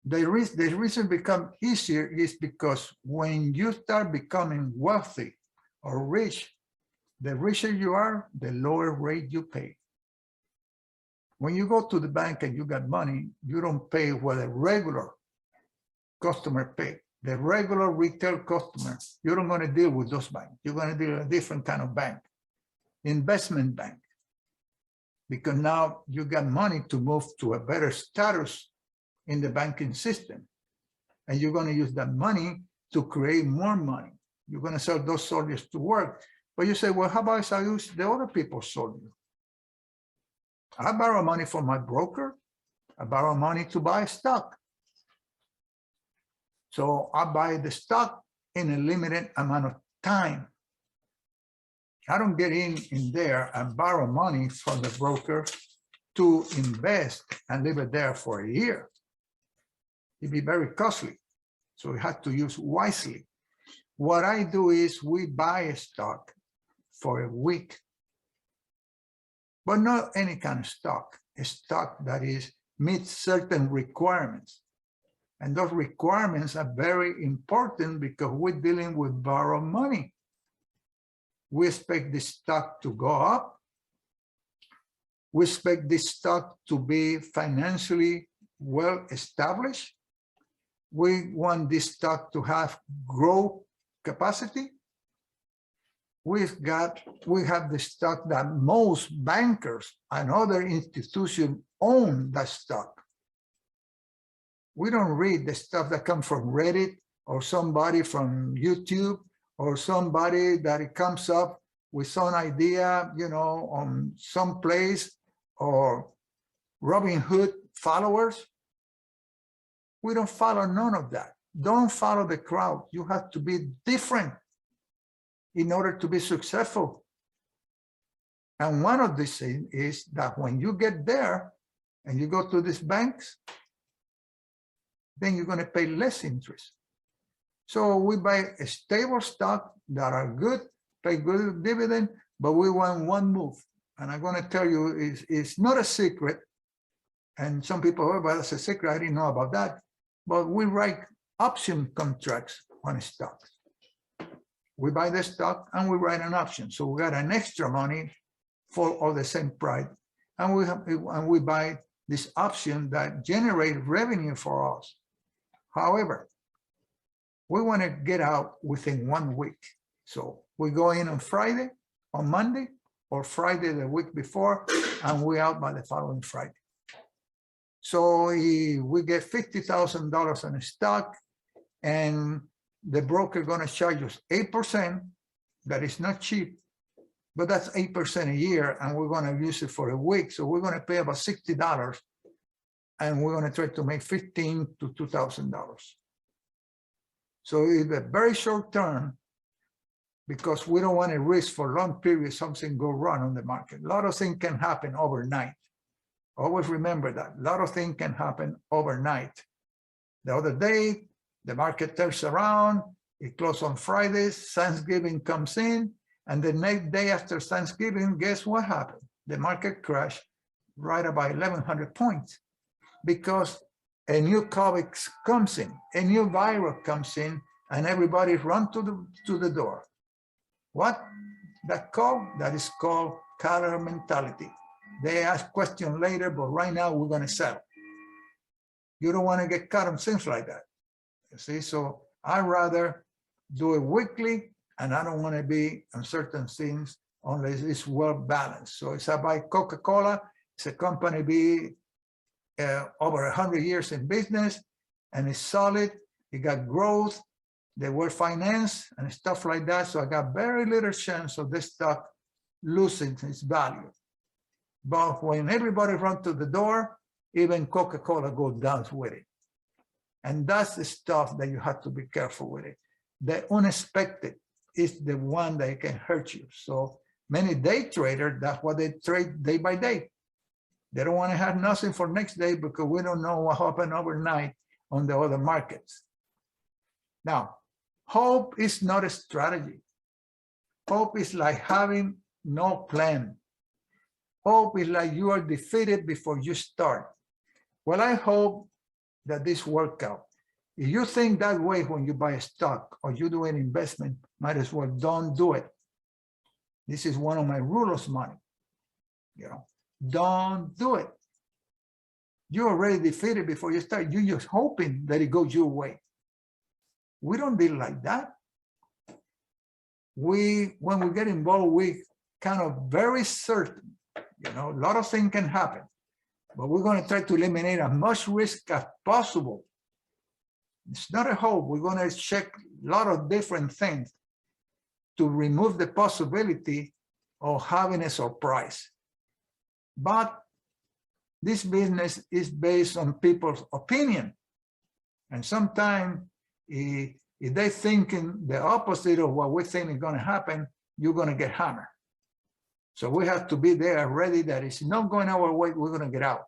[SPEAKER 1] The reason it becomes easier is because when you start becoming wealthy or rich, the richer you are, the lower rate you pay. When you go to the bank and you got money, you don't pay what a regular customer pay. The regular retail customer, you're not going to deal with those banks. You're going to deal with a different kind of bank, investment bank, because now you got money to move to a better status in the banking system. And you're going to use that money to create more money. You're going to sell those soldiers to work. But you say, well, how about if I use the other people's soldiers? I borrow money from my broker. I borrow money to buy stock. So I buy the stock in a limited amount of time. I don't get in there and borrow money from the broker to invest and leave it there for a year. It'd be very costly. So we have to use wisely. What I do is we buy a stock for a week, but not any kind of stock, a stock that meets certain requirements. And those requirements are very important because we're dealing with borrowed money. We expect the stock to go up. We expect this stock to be financially well established. We want this stock to have growth capacity. We have the stock that most bankers and other institutions own that stock. We don't read the stuff that comes from Reddit or somebody from YouTube or somebody that it comes up with some idea, on some place, or Robin Hood followers. We don't follow none of that. Don't follow the crowd. You have to be different in order to be successful. And one of these things is that when you get there and you go to these banks, then you're going to pay less interest. So we buy a stable stock that are good, pay good dividend, but we want one move. And I'm going to tell you, it's not a secret. And some people, oh, but that's a secret. I didn't know about that. But we write option contracts on stocks. We buy the stock and we write an option. So we got an extra money for all the same price. And we buy this option that generates revenue for us. However, we want to get out within 1 week. So we go in on Friday, on Monday, or Friday the week before, and we're out by the following Friday. So we get $50,000 in stock, and the broker going to charge us 8%. That is not cheap, but that's 8% a year, and we're going to use it for a week. So we're going to pay about $60, and we're going to try to make $1,500 to $2,000. So it's a very short term, because we don't want to risk for long periods something go wrong on the market. A lot of things can happen overnight. Always remember that. A lot of things can happen overnight. The other day, the market turns around, it closed on Fridays, Thanksgiving comes in, and the next day after Thanksgiving, guess what happened? The market crashed right about 1,100 points, because a new COVID comes in, a new virus comes in, and everybody run to the door. What that is called color mentality. They ask questions later, but right now we're going to sell. You don't want to get caught on things like that. You see, so I'd rather do it weekly, and I don't want to be on certain things unless it's well balanced. So it's about Coca-Cola. It's a company be over 100 years in business, and it's solid. It got growth. They were financed and stuff like that. So I got very little chance of this stock losing its value. But when everybody runs to the door, even Coca-Cola goes down with it. And that's the stuff that you have to be careful with it. The unexpected is the one that can hurt you. So many day traders, that's what they trade day by day. They don't want to have nothing for next day, because we don't know what happened overnight on the other markets. Now, hope is not a strategy. Hope is like having no plan. Hope is like you are defeated before you start. Well, I hope that this works out. If you think that way when you buy a stock or you do an investment, might as well don't do it. This is one of my rules of money. Don't do it. You're already defeated before you start. You're just hoping that it goes your way. We don't deal like that. When we get involved, we kind of very certain, a lot of things can happen, but we're going to try to eliminate as much risk as possible. It's not a hope. We're going to check a lot of different things to remove the possibility of having a surprise. But this business is based on people's opinion. And sometimes if they're thinking the opposite of what we think is going to happen, you're going to get hammered. So we have to be there ready that it's not going our way, we're going to get out.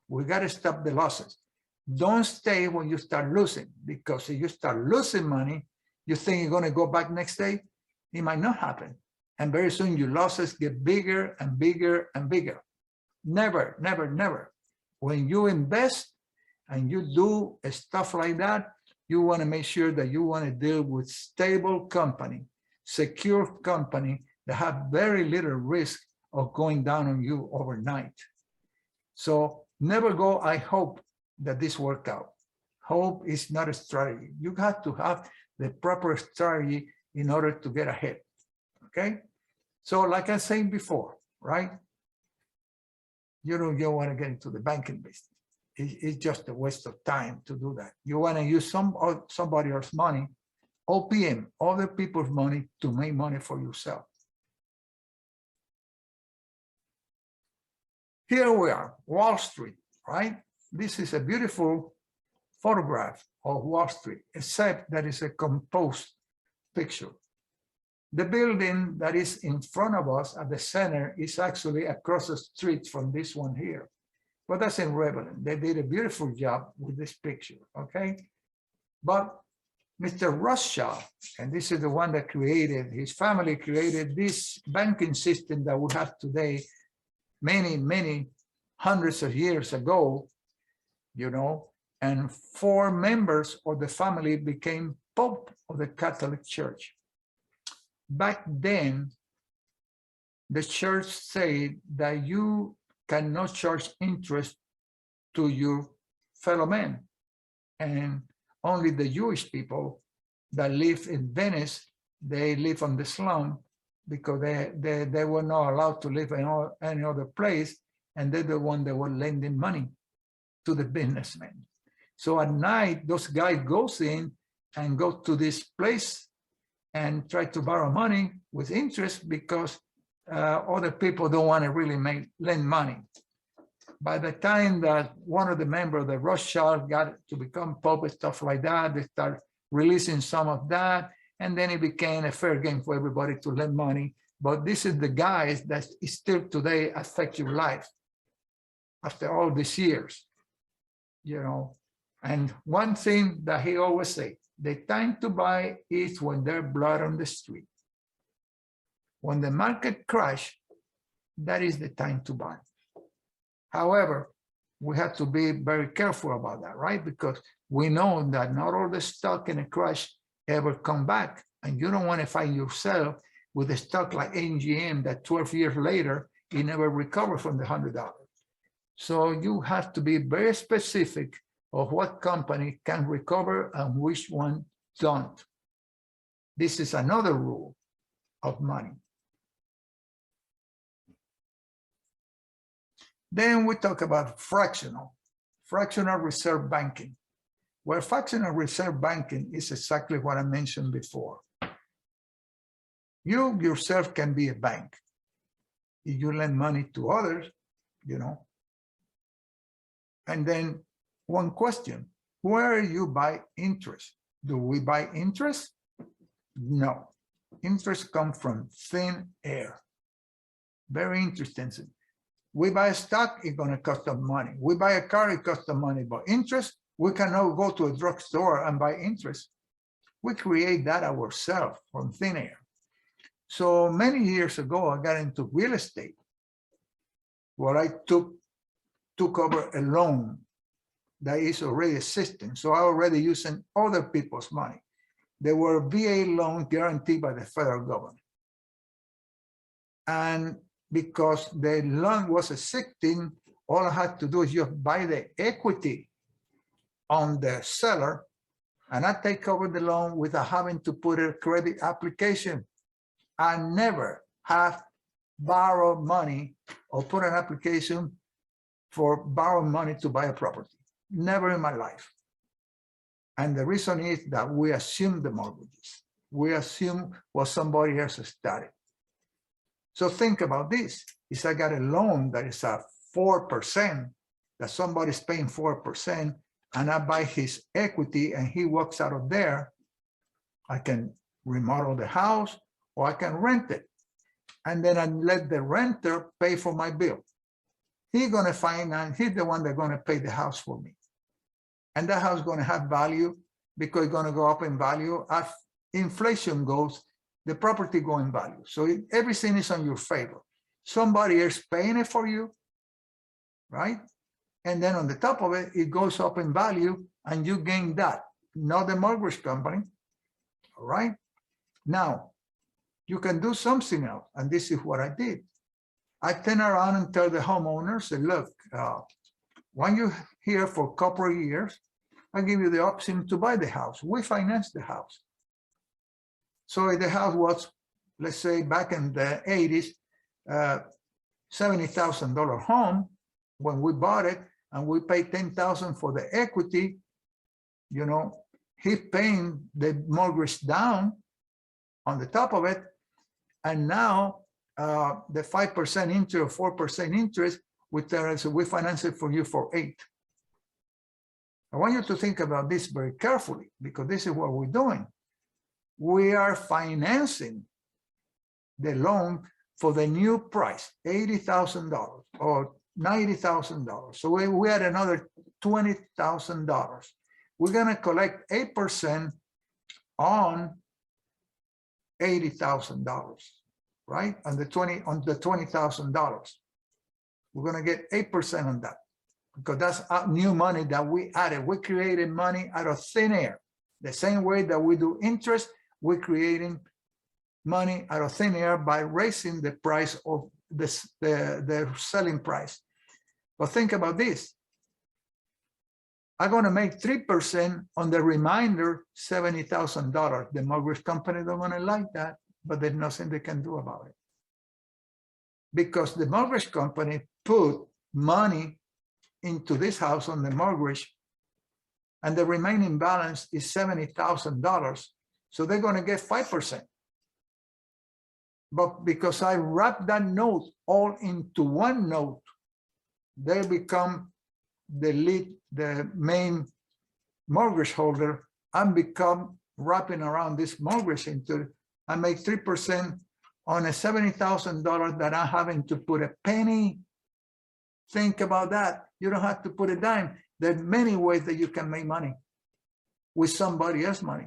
[SPEAKER 1] We got to stop the losses. Don't stay when you start losing, because if you start losing money, you think you're going to go back next day, it might not happen. And very soon your losses get bigger and bigger and bigger. Never, never, never. When you invest and you do stuff like that, you want to make sure that you want to deal with stable company, secure company that have very little risk of going down on you overnight. So never go, I hope that this work out. Hope is not a strategy. You have to have the proper strategy in order to get ahead. Okay? So like I said before, right? You don't want to get into the banking business. It's just a waste of time to do that. You want to use somebody else's money, OPM, other people's money, to make money for yourself. Here we are, Wall Street, right? This is a beautiful photograph of Wall Street, except that it's a composed picture. The building that is in front of us at the center is actually across the street from this one here. But that's irrelevant. They did a beautiful job with this picture, okay? But Mr. Rothschild, and this is the one that created, his family created this banking system that we have today, many, many hundreds of years ago, and 4 members of the family became Pope of the Catholic Church. Back then, the church said that you cannot charge interest to your fellow men. And only the Jewish people that live in Venice, they live on the slum because they were not allowed to live in any other place. And they're the one that were lending money to the businessmen. So at night, those guys goes in and go to this place and try to borrow money with interest because other people don't want to really lend money. By the time that one of the members of the Rothschild got to become public, stuff like that, they start releasing some of that, and then it became a fair game for everybody to lend money. But this is the guys that still today affect your life after all these years, you know. And one thing that he always say, the time to buy is when there's blood on the street. When the market crash, that is the time to buy. However, we have to be very careful about that, right? Because we know that not all the stock in a crash ever come back. And you don't want to find yourself with a stock like NGM that 12 years later, it never recovered from the $100. So you have to be very specific of what company can recover and which one don't. This is another rule of money. Then we talk about fractional reserve banking. Well, fractional reserve banking is exactly what I mentioned before. You yourself can be a bank. If you lend money to others, you know. And then one question, where you buy interest? Do we buy interest? No. Interest comes from thin air. Very interesting. We buy a stock, it's going to cost us money. We buy a car, it costs us money. But interest, we cannot go to a drugstore and buy interest. We create that ourselves from thin air. So many years ago, I got into real estate, where I took over a loan that is already existing. So I already using other people's money. They were VA loans guaranteed by the federal government. And because the loan was existing, all I had to do is just buy the equity on the seller, and I take over the loan without having to put a credit application. I never have borrowed money or put an application for borrowing money to buy a property. Never in my life. And the reason is that we assume the mortgages. We assume what somebody else has started. So think about this. If I got a loan that is at 4%, that somebody's paying 4%, and I buy his equity and he walks out of there, I can remodel the house or I can rent it. And then I let the renter pay for my bill. He's going to finance, he's the one that's going to pay the house for me. And that house is going to have value because it's going to go up in value. As inflation goes, the property go in value. So everything is on your favor. Somebody else paying it for you, right? And then on the top of it, it goes up in value and you gain that, not the mortgage company, all right? Now, you can do something else, and this is what I did. I turn around and tell the homeowners, say, look, when you're here for a couple of years, I give you the option to buy the house. We finance the house. So if the house was, let's say back in the 80s, $70,000 home, when we bought it and we paid $10,000 for the equity, you know, he's paying the mortgage down on the top of it. And now the 5% interest, 4% interest, we finance it for you for 8%. I want you to think about this very carefully, because this is what we're doing. We are financing the loan for the new price, $80,000 or $90,000. So we had another $20,000. We're going to collect 8% on $80,000, right? On the $20,000. We're going to get 8% on that, because that's new money that we added. We created money out of thin air. The same way that we do interest, we're creating money out of thin air by raising the price of the selling price. But think about this. I'm going to make 3% on the remainder $70,000. The mortgage company don't want to like that, but there's nothing they can do about it. Because the mortgage company put money into this house on the mortgage and the remaining balance is $70,000. So they're going to get 5%. But because I wrap that note all into one note, they become the main mortgage holder, and become wrapping around this mortgage into, I make 3% on a $70,000 that I'm having to put a penny. Think about that. You don't have to put a dime. There are many ways that you can make money with somebody else's money.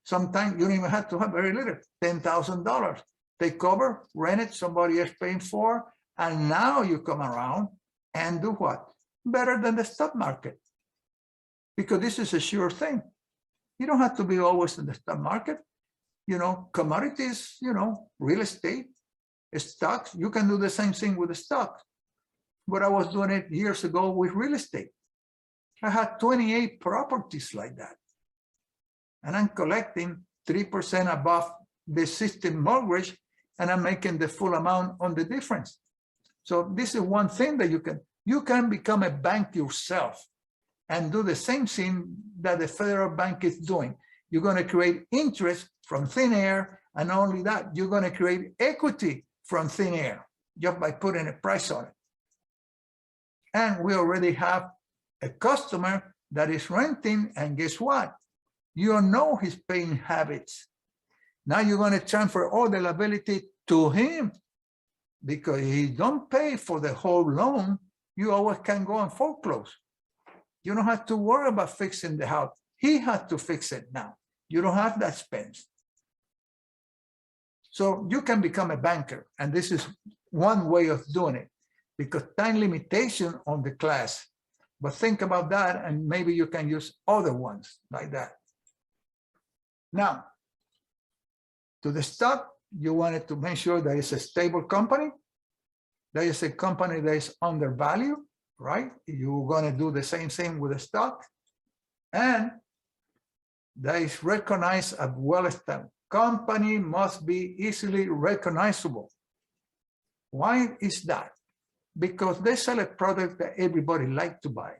[SPEAKER 1] Sometimes you don't even have to have very little, $10,000. They cover, rent it, somebody else paying for, and now you come around and do what? Better than the stock market. Because this is a sure thing. You don't have to be always in the stock market. You know, commodities, you know, real estate, stocks, you can do the same thing with the stock. But I was doing it years ago with real estate. I had 28 properties like that. And I'm collecting 3% above the system mortgage, and I'm making the full amount on the difference. So this is one thing that you can become a bank yourself and do the same thing that the federal bank is doing. You're going to create interest from thin air, and not only that, you're going to create equity from thin air just by putting a price on it. And we already have a customer that is renting, and guess what? You know his paying habits. Now you're going to transfer all the liability to him, because if he don't pay for the whole loan, you always can go and foreclose. You don't have to worry about fixing the house. He has to fix it now. You don't have that expense. So you can become a banker, and this is one way of doing it, because time limitation on the class. But think about that, and maybe you can use other ones like that. Now, to the stock, you wanted to make sure that it's a stable company. That is a company that is undervalued, right? You're going to do the same thing with the stock. And that is recognized as well-established. Company must be easily recognizable. Why is that? Because they sell a product that everybody likes to buy.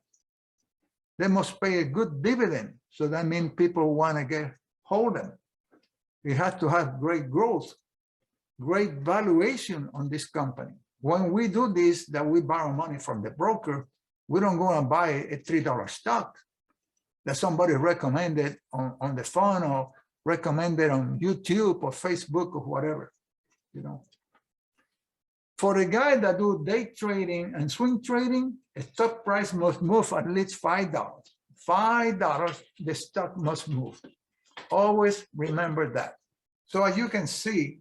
[SPEAKER 1] They must pay a good dividend. So that means people want to get hold of them. It has to have great growth, great valuation on this company. When we do this, that we borrow money from the broker, we don't go and buy a $3 stock that somebody recommended on the phone, or recommended on YouTube or Facebook or whatever, you know. For the guy that do day trading and swing trading, a stock price must move at least $5. $5, the stock must move. Always remember that. So as you can see,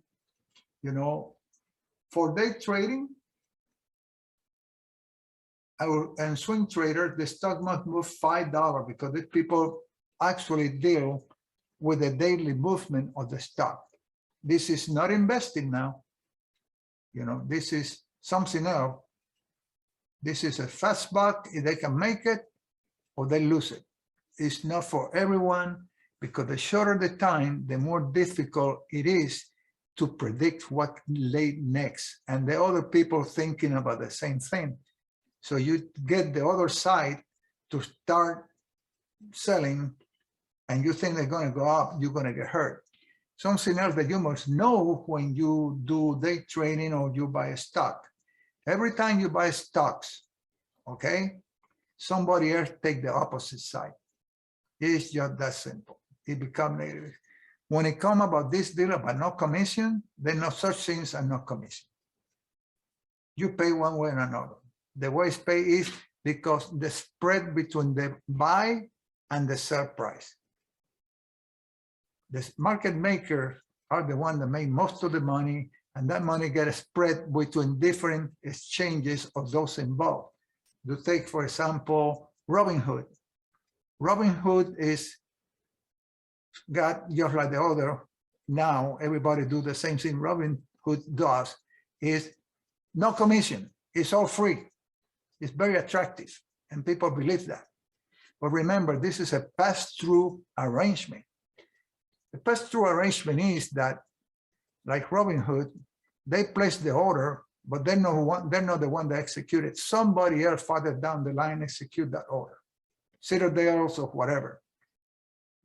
[SPEAKER 1] you know, for day trading and swing traders, the stock must move $5, because the people actually deal with the daily movement of the stock. This is not investing now. You know, this is something else. This is a fast buck. If they can make it or they lose it. It's not for everyone, because the shorter the time, the more difficult it is to predict what lay next. And the other people thinking about the same thing. So you get the other side to start selling, and you think they're going to go up, you're going to get hurt. Something else that you must know when you do day trading or you buy a stock. Every time you buy stocks, okay, somebody else take the opposite side. It's just that simple. It becomes negative. When it comes about this deal about no commission, there are no such things as no commission. You pay one way or another. The way it's paid is because the spread between the buy and the sell price. The market makers are the ones that make most of the money, and that money gets spread between different exchanges of those involved. You take, for example, Robinhood. Robinhood is got just like the other. Now everybody do the same thing Robinhood does, is no commission. It's all free. It's very attractive, and people believe that. But remember, this is a pass-through arrangement. The pass-through arrangement is that, like Robinhood, they place the order, but they're not the one that executed. Somebody else farther down the line execute that order. $0 or whatever.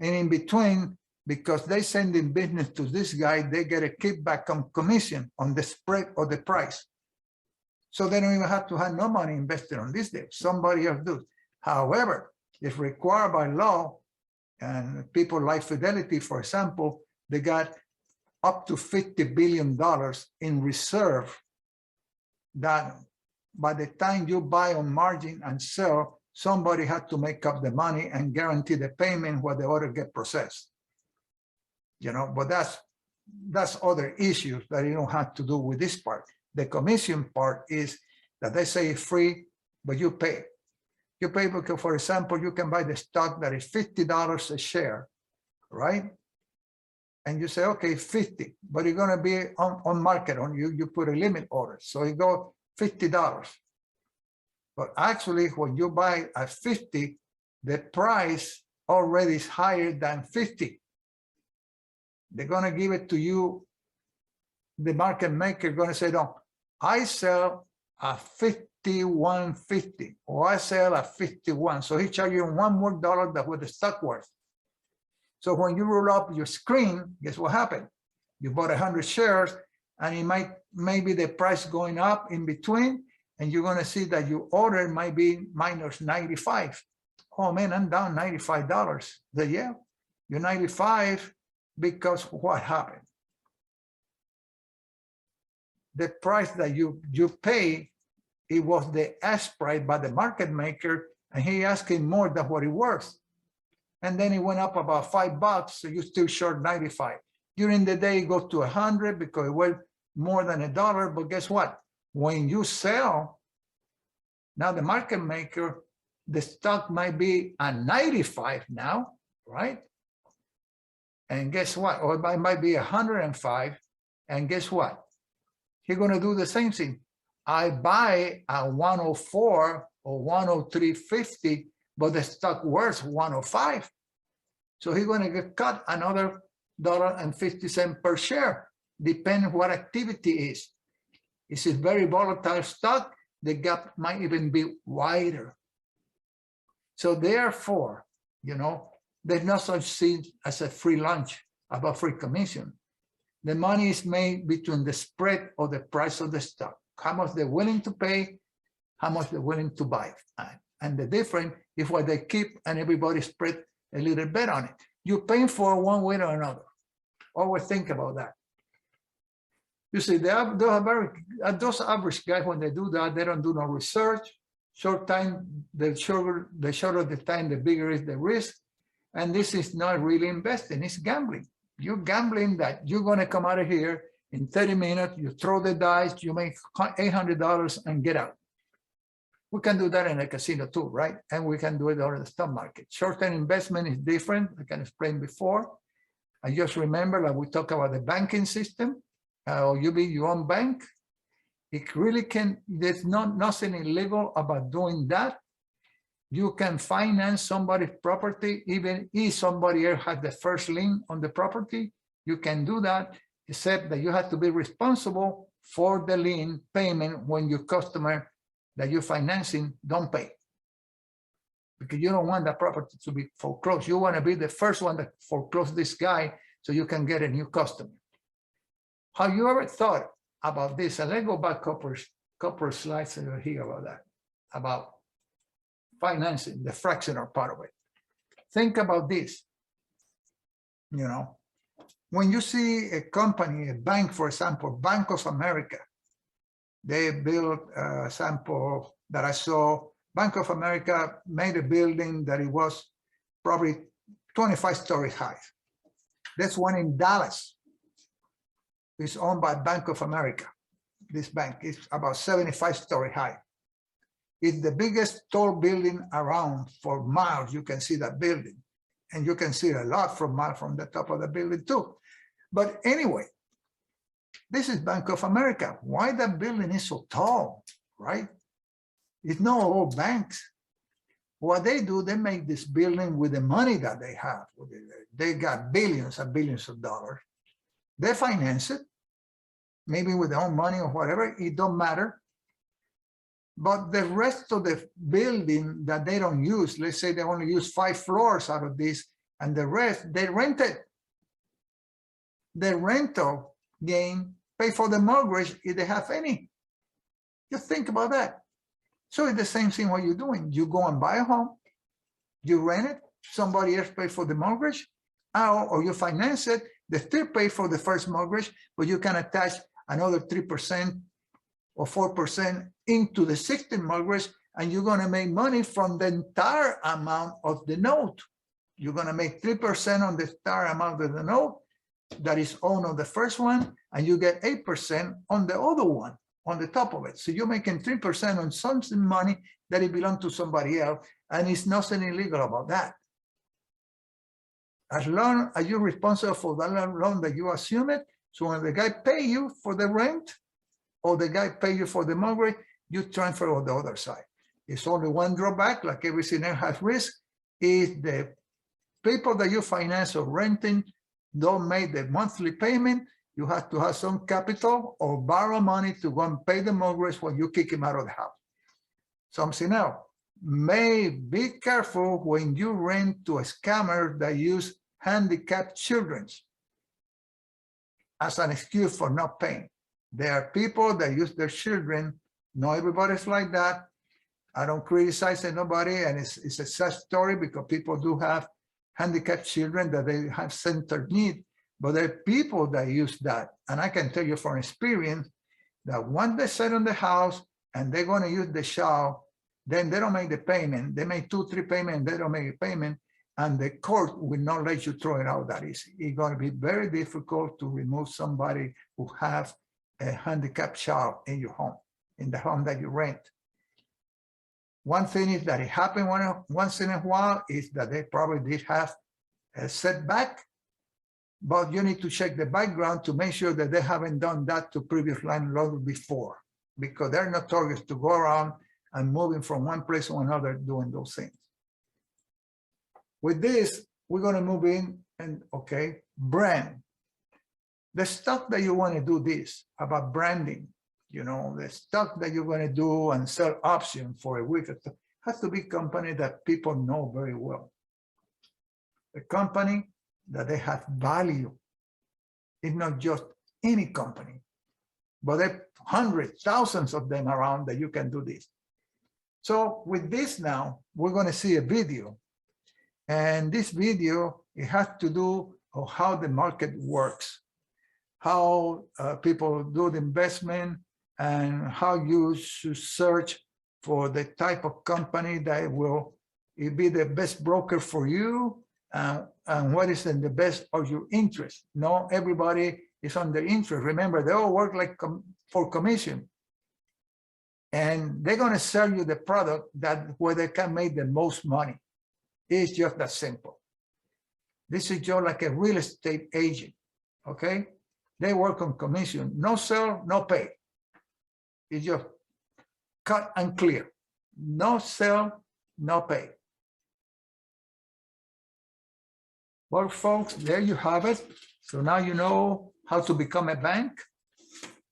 [SPEAKER 1] And in between, because they send in business to this guy, they get a kickback on commission on the spread of the price. So they don't even have to have no money invested on this deal. Somebody else does. However, if required by law, and people like Fidelity, for example, they got up to $50 billion in reserve that by the time you buy on margin and sell, somebody had to make up the money and guarantee the payment where the order get processed. You know, but that's other issues that you don't have to do with this part. The commission part is that they say it's free, but you pay. You pay because, for example, you can buy the stock that is $50 a share, right? And you say, okay, 50, but it's going to be on market on you put a limit order. So you go $50. But actually, when you buy at 50, the price already is higher than 50. They're going to give it to you. The market maker going to say, no, I sell at 51.50 or I sell at 51. So he charges you $1 more than what the stock worth. So when you roll up your screen, guess what happened? You bought 100 shares and it maybe the price going up in between, and you're going to see that your order might be minus 95. Oh man, I'm down $95. Then yeah, you're 95 because what happened? The price that you pay, it was the ask price by the market maker, and he asking more than what it worth. And then it went up about $5, so you still short 95. During the day, it goes to 100 because it went more than $1. But guess what? When you sell, now the market maker, the stock might be at 95 now, right? And guess what? Or it might be 105. And guess what? He's going to do the same thing. I buy at 104 or 103.50, but the stock worth 105. So he's going to get cut another $1.50 per share, depending what activity is. It's a very volatile stock. The gap might even be wider. So therefore, you know, there's no such thing as a free lunch about free commission. The money is made between the spread of the price of the stock, how much they're willing to pay, how much they're willing to buy. And the difference is what they keep, and everybody spread a little bit on it. You're paying for one way or another. Always think about that. You see, those average guys, when they do that, they don't do no research. Short time, the shorter the time, the bigger is the risk. And this is not really investing, it's gambling. You're gambling that you're going to come out of here in 30 minutes, you throw the dice, you make $800 and get out. We can do that in a casino too, right? And we can do it on the stock market. Short-term investment is different. I can explain before. I just remember that we talk about the banking system. You be your own bank. It really can, there's nothing illegal about doing that. You can finance somebody's property, even if somebody else has the first lien on the property. You can do that, except that you have to be responsible for the lien payment when your customer that you're financing don't pay. Because you don't want that property to be foreclosed. You want to be the first one that foreclose this guy so you can get a new customer. Have you ever thought about this? And let's go back a couple of slides over here about that, about financing, the fractional part of it. Think about this. You know, when you see a company, a bank, for example, Bank of America, they built a sample that I saw. Bank of America made a building that it was probably 25-story high. That's one in Dallas. It's owned by Bank of America. This bank is about 75-story high. It's the biggest tall building around. For miles. You can see that building, and you can see a lot from the top of the building too. But anyway, this is Bank of America. Why that building is so tall, right? It's not all banks. What they do, they make this building with the money that they have. They got billions and billions of dollars. They finance it, maybe with their own money or whatever. It don't matter. But the rest of the building that they don't use, let's say they only use 5 floors out of this, and the rest, they rent it. The rental gain pay for the mortgage if they have any. Just think about that. So it's the same thing what you're doing. You go and buy a home, you rent it, somebody else pay for the mortgage, or you finance it, they still pay for the first mortgage, but you can attach another 3% or 4% into the existing mortgage, and you're going to make money from the entire amount of the note. You're going to make 3% on the entire amount of the note that is owned on the first one, and you get 8% on the other one on the top of it. So you're making 3% on something money that it belongs to somebody else, and it's nothing illegal about that. As long as you're responsible for that loan that you assume it, so when the guy pay you for the rent or the guy pay you for the mortgage, you transfer on the other side. It's only one drawback, like everything else has risk, is the people that you finance or renting don't make the monthly payment. You have to have some capital or borrow money to go and pay the mortgage when you kick him out of the house. Something else, be careful when you rent to a scammer that use handicapped children as an excuse for not paying. There are people that use their children. Not everybody's like that. I don't criticize nobody, and it's a sad story because people do have handicapped children that they have centered need, but there are people that use that. And I can tell you from experience that once they set on the house and they're going to use the shower, then they don't make the payment. They make 2-3 payments, they don't make a payment, and the court will not let you throw it out that easy. It's going to be very difficult to remove somebody who have a handicapped child in your home, in the home that you rent. One thing is that it happened once in a while is that they probably did have a setback, but you need to check the background to make sure that they haven't done that to previous landlords before, because they're notorious to go around and moving from one place to another doing those things. With this, we're going to move in and, okay, brand. The stuff that you want to do this about branding, you know, the stuff that you're going to do and sell options for a week has to be a company that people know very well. A company that they have value. It's not just any company, but there are hundreds, thousands of them around that you can do this. So with this now, we're going to see a video. And this video, it has to do with how the market works, how people do the investment, and how you should search for the type of company that will be the best broker for you, and what is in the best of your interest. Not everybody is on their interest. Remember, they all work like for commission. And they're going to sell you the product that where they can make the most money. It's just that simple. This is just like a real estate agent, okay? They work on commission. No sell, no pay. It's just cut and clear. No sell, no pay. Well, folks, there you have it. So now you know how to become a bank,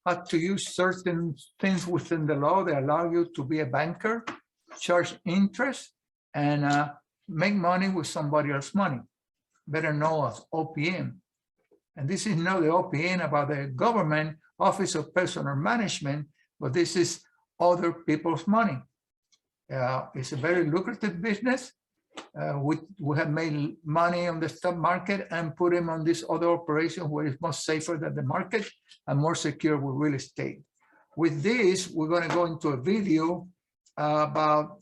[SPEAKER 1] how to use certain things within the law that allow you to be a banker, charge interest, and make money with somebody else's money, better known as OPM. And this is not the OPM about the government, Office of Personal Management, but this is other people's money. It's a very lucrative business. We have made money on the stock market and put them on this other operation where it's much safer than the market and more secure with real estate. With this, we're going to go into a video about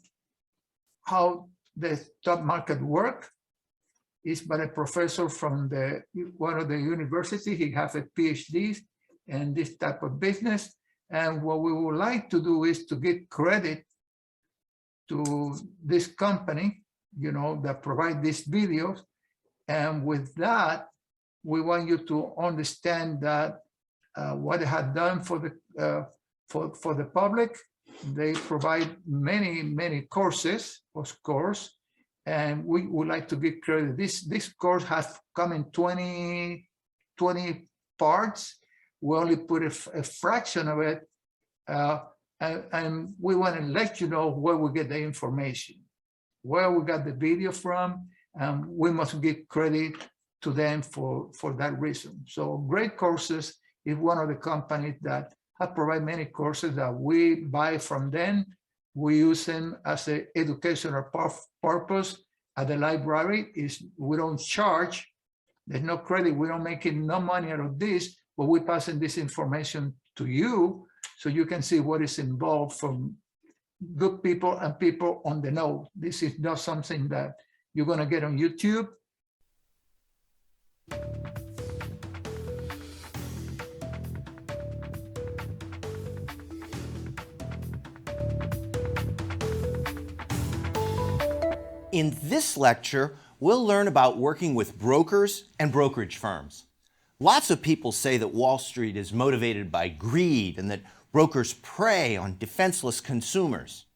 [SPEAKER 1] how the stock market works. It's by a professor from one of the universities. He has a PhD in this type of business. And what we would like to do is to give credit to this company, you know, that provide these videos. And with that, we want you to understand that what they have done for the public. They provide many courses, of course, and we would like to give credit. This course has come in 20 parts. We only put a fraction of it and we want to let you know where we get the information, where we got the video from, and we must give credit to them for that reason. So Great Courses is one of the companies that have provided many courses that we buy from them. We use them as an educational purpose at the library. We don't charge, there's no credit, we don't make no money out of this, but we're passing this information to you so you can see what is involved from good people and people on the know. This is not something that you're going to get on YouTube.
[SPEAKER 2] In this lecture, we'll learn about working with brokers and brokerage firms. Lots of people say that Wall Street is motivated by greed and that brokers prey on defenseless consumers.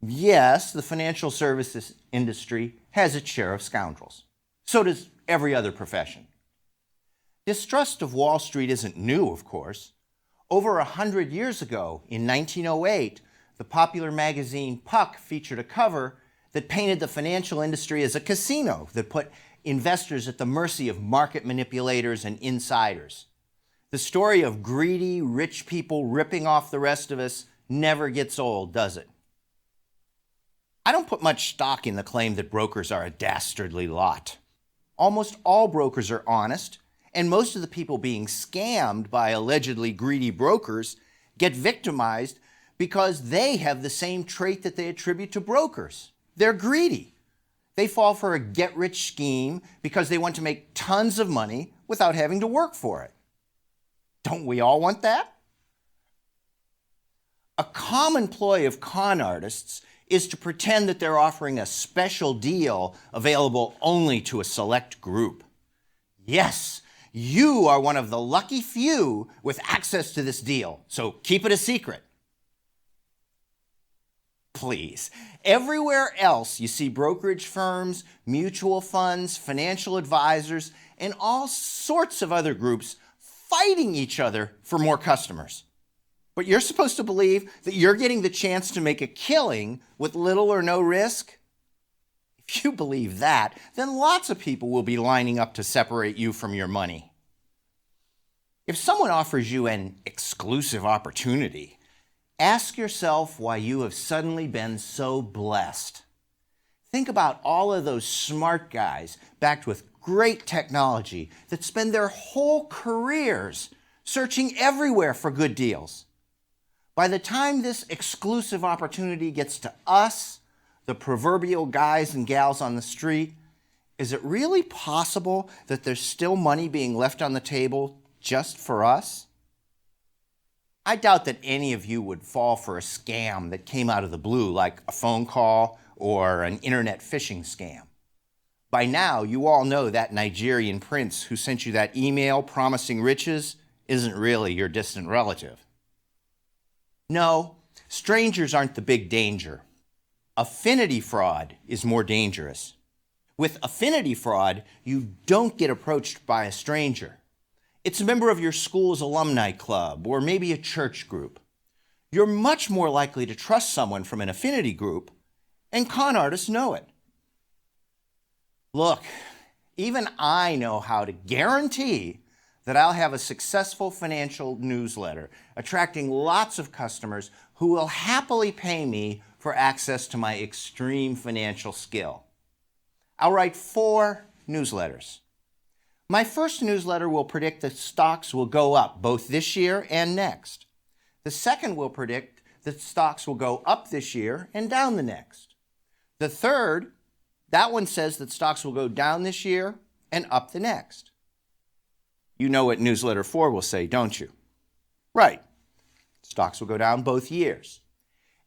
[SPEAKER 2] Yes, the financial services industry has its share of scoundrels. So does every other profession. Distrust of Wall Street isn't new, of course. Over 100 years ago, in 1908, the popular magazine Puck featured a cover that painted the financial industry as a casino that put investors at the mercy of market manipulators and insiders. The story of greedy, rich people ripping off the rest of us never gets old, does it? I don't put much stock in the claim that brokers are a dastardly lot. Almost all brokers are honest, and most of the people being scammed by allegedly greedy brokers get victimized because they have the same trait that they attribute to brokers. They're greedy. They fall for a get-rich scheme because they want to make tons of money without having to work for it. Don't we all want that? A common ploy of con artists is to pretend that they're offering a special deal available only to a select group. Yes, you are one of the lucky few with access to this deal, so keep it a secret. Please. Everywhere else you see brokerage firms, mutual funds, financial advisors, and all sorts of other groups fighting each other for more customers. But you're supposed to believe that you're getting the chance to make a killing with little or no risk? If you believe that, then lots of people will be lining up to separate you from your money. If someone offers you an exclusive opportunity, ask yourself why you have suddenly been so blessed. Think about all of those smart guys backed with great technology that spend their whole careers searching everywhere for good deals. By the time this exclusive opportunity gets to us, the proverbial guys and gals on the street, is it really possible that there's still money being left on the table just for us? I doubt that any of you would fall for a scam that came out of the blue, like a phone call or an internet phishing scam. By now, you all know that Nigerian prince who sent you that email promising riches isn't really your distant relative. No, strangers aren't the big danger. Affinity fraud is more dangerous. With affinity fraud, you don't get approached by a stranger. It's a member of your school's alumni club or maybe a church group. You're much more likely to trust someone from an affinity group, and con artists know it. Look, even I know how to guarantee that I'll have a successful financial newsletter, attracting lots of customers who will happily pay me for access to my extreme financial skill. I'll write 4 newsletters. My first newsletter will predict that stocks will go up both this year and next. The second will predict that stocks will go up this year and down the next. The third, that one says that stocks will go down this year and up the next. You know what newsletter 4 will say, don't you? Right. Stocks will go down both years.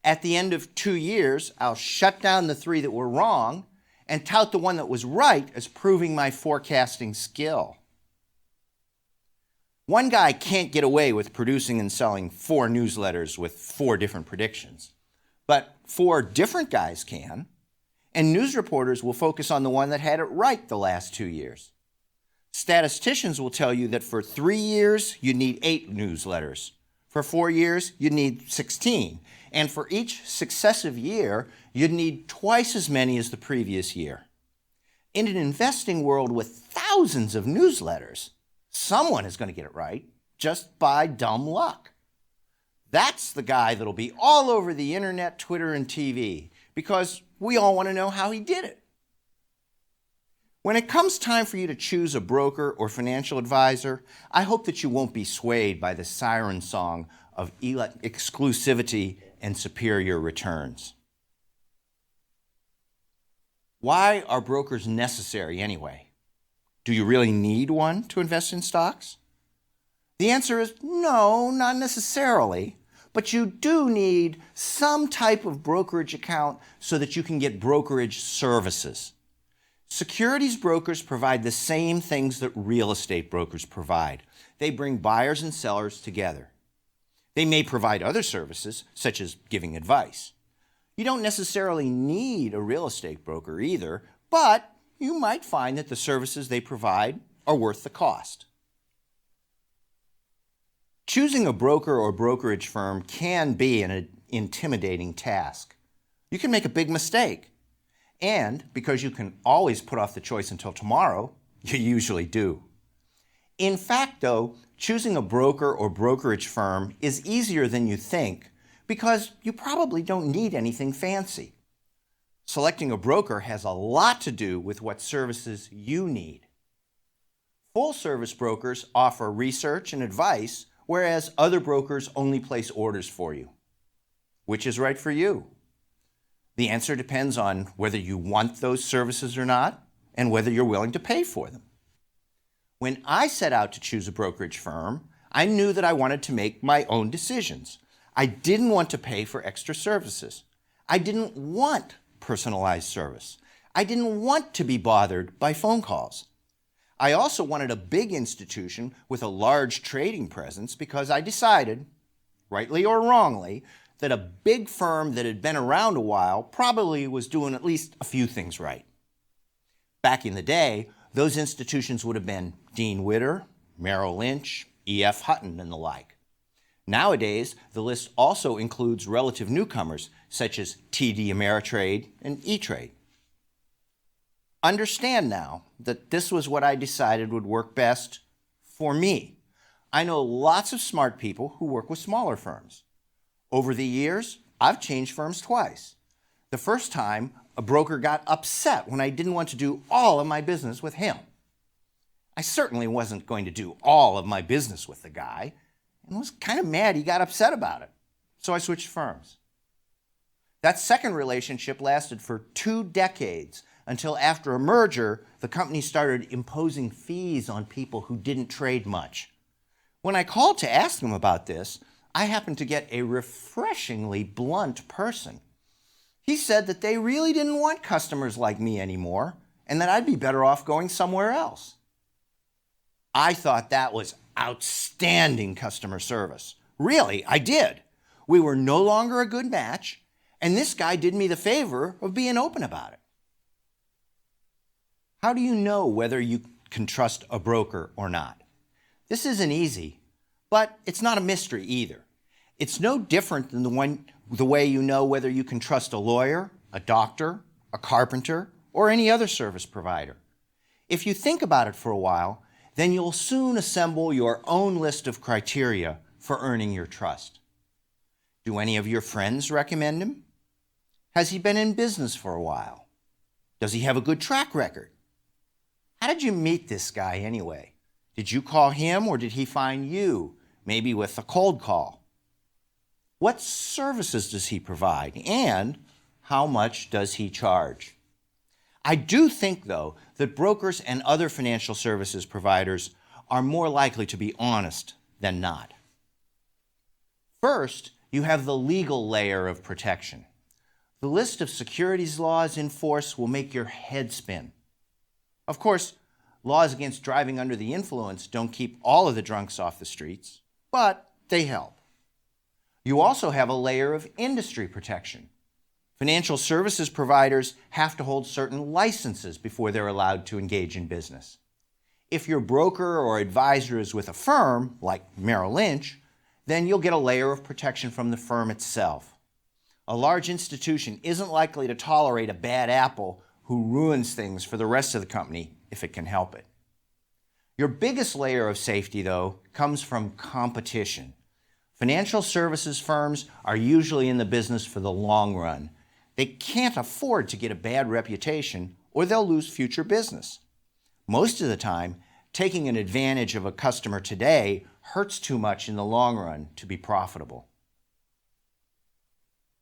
[SPEAKER 2] At the end of 2 years, I'll shut down the 3 that were wrong and tout the one that was right as proving my forecasting skill. One guy can't get away with producing and selling 4 newsletters with 4 different predictions, but 4 different guys can, and news reporters will focus on the one that had it right the last 2 years. Statisticians will tell you that for 3 years, you need 8 newsletters. For 4 years, you'd need 16. And for each successive year, you'd need twice as many as the previous year. In an investing world with thousands of newsletters, someone is going to get it right just by dumb luck. That's the guy that'll be all over the internet, Twitter, and TV, because we all want to know how he did it. When it comes time for you to choose a broker or financial advisor, I hope that you won't be swayed by the siren song of exclusivity and superior returns. Why are brokers necessary anyway? Do you really need one to invest in stocks? The answer is no, not necessarily, but you do need some type of brokerage account so that you can get brokerage services. Securities brokers provide the same things that real estate brokers provide. They bring buyers and sellers together. They may provide other services, such as giving advice. You don't necessarily need a real estate broker either, but you might find that the services they provide are worth the cost. Choosing a broker or brokerage firm can be an intimidating task. You can make a big mistake. And because you can always put off the choice until tomorrow, you usually do. In fact, though, choosing a broker or brokerage firm is easier than you think because you probably don't need anything fancy. Selecting a broker has a lot to do with what services you need. Full-service brokers offer research and advice, whereas other brokers only place orders for you. Which is right for you? The answer depends on whether you want those services or not, and whether you're willing to pay for them. When I set out to choose a brokerage firm, I knew that I wanted to make my own decisions. I didn't want to pay for extra services. I didn't want personalized service. I didn't want to be bothered by phone calls. I also wanted a big institution with a large trading presence because I decided, rightly or wrongly, that a big firm that had been around a while probably was doing at least a few things right. Back in the day, those institutions would have been Dean Witter, Merrill Lynch, E.F. Hutton, and the like. Nowadays, the list also includes relative newcomers such as TD Ameritrade and E-Trade. Understand now that this was what I decided would work best for me. I know lots of smart people who work with smaller firms. Over the years, I've changed firms twice. The first time, a broker got upset when I didn't want to do all of my business with him. I certainly wasn't going to do all of my business with the guy, and was kind of mad he got upset about it. So I switched firms. That second relationship lasted for 2 decades until after a merger, the company started imposing fees on people who didn't trade much. When I called to ask them about this, I happened to get a refreshingly blunt person. He said that they really didn't want customers like me anymore, and that I'd be better off going somewhere else. I thought that was outstanding customer service. Really, I did. We were no longer a good match, and this guy did me the favor of being open about it. How do you know whether you can trust a broker or not? This isn't easy, but it's not a mystery either. It's no different than the way you know whether you can trust a lawyer, a doctor, a carpenter, or any other service provider. If you think about it for a while, then you'll soon assemble your own list of criteria for earning your trust. Do any of your friends recommend him? Has he been in business for a while? Does he have a good track record? How did you meet this guy anyway? Did you call him or did he find you, maybe with a cold call? What services does he provide, and how much does he charge? I do think, though, that brokers and other financial services providers are more likely to be honest than not. First, you have the legal layer of protection. The list of securities laws in force will make your head spin. Of course, laws against driving under the influence don't keep all of the drunks off the streets, but they help. You also have a layer of industry protection. Financial services providers have to hold certain licenses before they're allowed to engage in business. If your broker or advisor is with a firm, like Merrill Lynch, then you'll get a layer of protection from the firm itself. A large institution isn't likely to tolerate a bad apple who ruins things for the rest of the company if it can help it. Your biggest layer of safety, though, comes from competition. Financial services firms are usually in the business for the long run. They can't afford to get a bad reputation or they'll lose future business. Most of the time, taking an advantage of a customer today hurts too much in the long run to be profitable.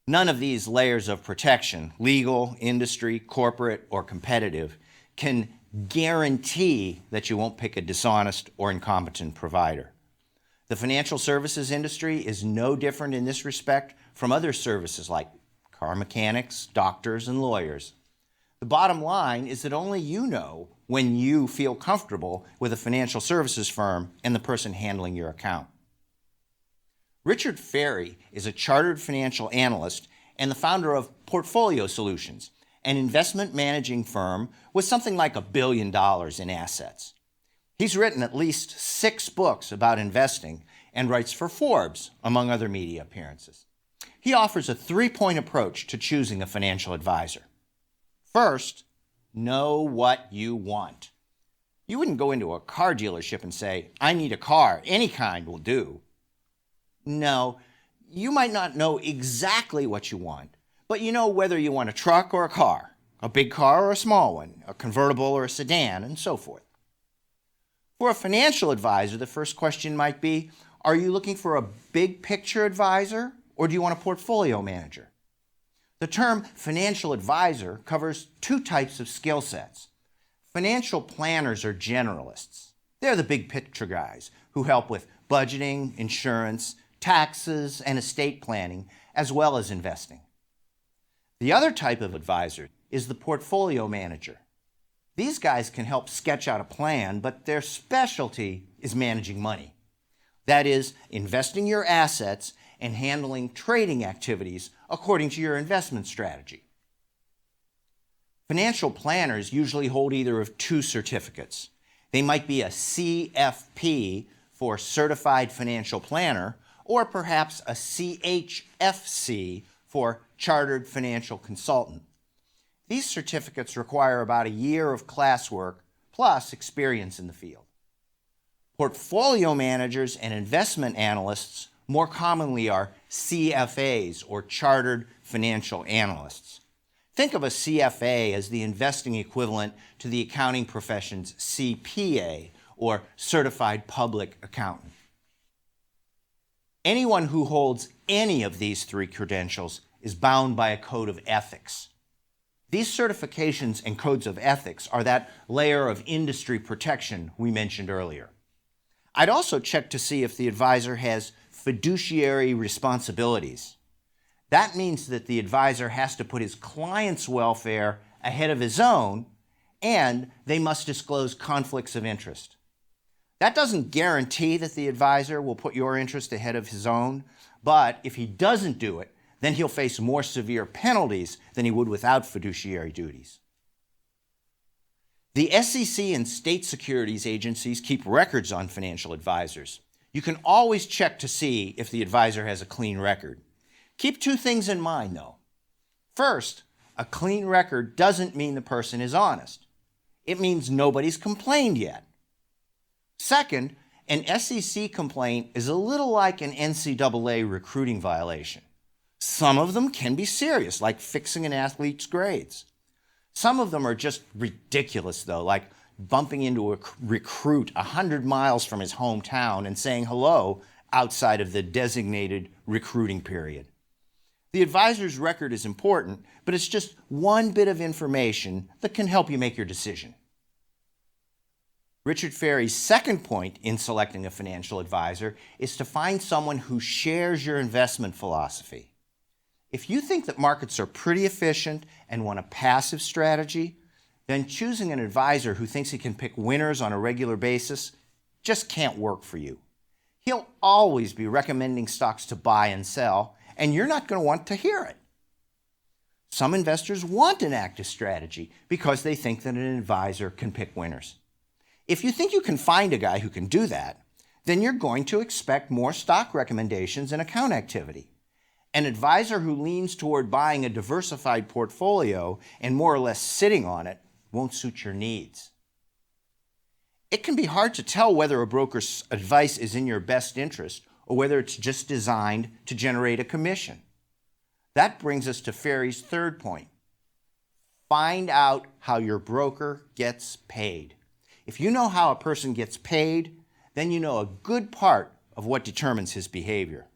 [SPEAKER 2] None of these layers of protection, legal, industry, corporate, or competitive, can guarantee that you won't pick a dishonest or incompetent provider. The financial services industry is no different in this respect from other services like car mechanics, doctors, and lawyers. The bottom line is that only you know when you feel comfortable with a financial services firm and the person handling your account. Richard Ferry is a chartered financial analyst and the founder of Portfolio Solutions, an investment managing firm with something like $1 billion in assets. He's written at least 6 books about investing and writes for Forbes, among other media appearances. He offers a 3-point approach to choosing a financial advisor. First, know what you want. You wouldn't go into a car dealership and say, "I need a car, any kind will do." No, you might not know exactly what you want, but you know whether you want a truck or a car, a big car or a small one, a convertible or a sedan, and so forth. For a financial advisor, the first question might be, are you looking for a big picture advisor or do you want a portfolio manager? The term financial advisor covers 2 types of skill sets. Financial planners are generalists. They're the big picture guys who help with budgeting, insurance, taxes, and estate planning, as well as investing. The other type of advisor is the portfolio manager. These guys can help sketch out a plan, but their specialty is managing money. That is, investing your assets and handling trading activities according to your investment strategy. Financial planners usually hold either of 2 certificates. They might be a CFP for Certified Financial Planner, or perhaps a CHFC for Chartered Financial Consultant. These certificates require about a year of classwork plus experience in the field. Portfolio managers and investment analysts more commonly are CFAs, or Chartered Financial Analysts. Think of a CFA as the investing equivalent to the accounting profession's CPA, or Certified Public Accountant. Anyone who holds any of these 3 credentials is bound by a code of ethics. These certifications and codes of ethics are that layer of industry protection we mentioned earlier. I'd also check to see if the advisor has fiduciary responsibilities. That means that the advisor has to put his client's welfare ahead of his own, and they must disclose conflicts of interest. That doesn't guarantee that the advisor will put your interest ahead of his own, but if he doesn't do it, then he'll face more severe penalties than he would without fiduciary duties. The SEC and state securities agencies keep records on financial advisors. You can always check to see if the advisor has a clean record. Keep 2 things in mind, though. First, a clean record doesn't mean the person is honest. It means nobody's complained yet. Second, an SEC complaint is a little like an NCAA recruiting violation. Some of them can be serious, like fixing an athlete's grades. Some of them are just ridiculous, though, like bumping into a recruit 100 miles from his hometown and saying hello outside of the designated recruiting period. The advisor's record is important, but it's just one bit of information that can help you make your decision. Richard Ferry's second point in selecting a financial advisor is to find someone who shares your investment philosophy. If you think that markets are pretty efficient and want a passive strategy, then choosing an advisor who thinks he can pick winners on a regular basis just can't work for you. He'll always be recommending stocks to buy and sell, and you're not going to want to hear it. Some investors want an active strategy because they think that an advisor can pick winners. If you think you can find a guy who can do that, then you're going to expect more stock recommendations and account activity. An advisor who leans toward buying a diversified portfolio and more or less sitting on it won't suit your needs. It can be hard to tell whether a broker's advice is in your best interest or whether it's just designed to generate a commission. That brings us to Ferry's third point. Find out how your broker gets paid. If you know how a person gets paid, then you know a good part of what determines his behavior.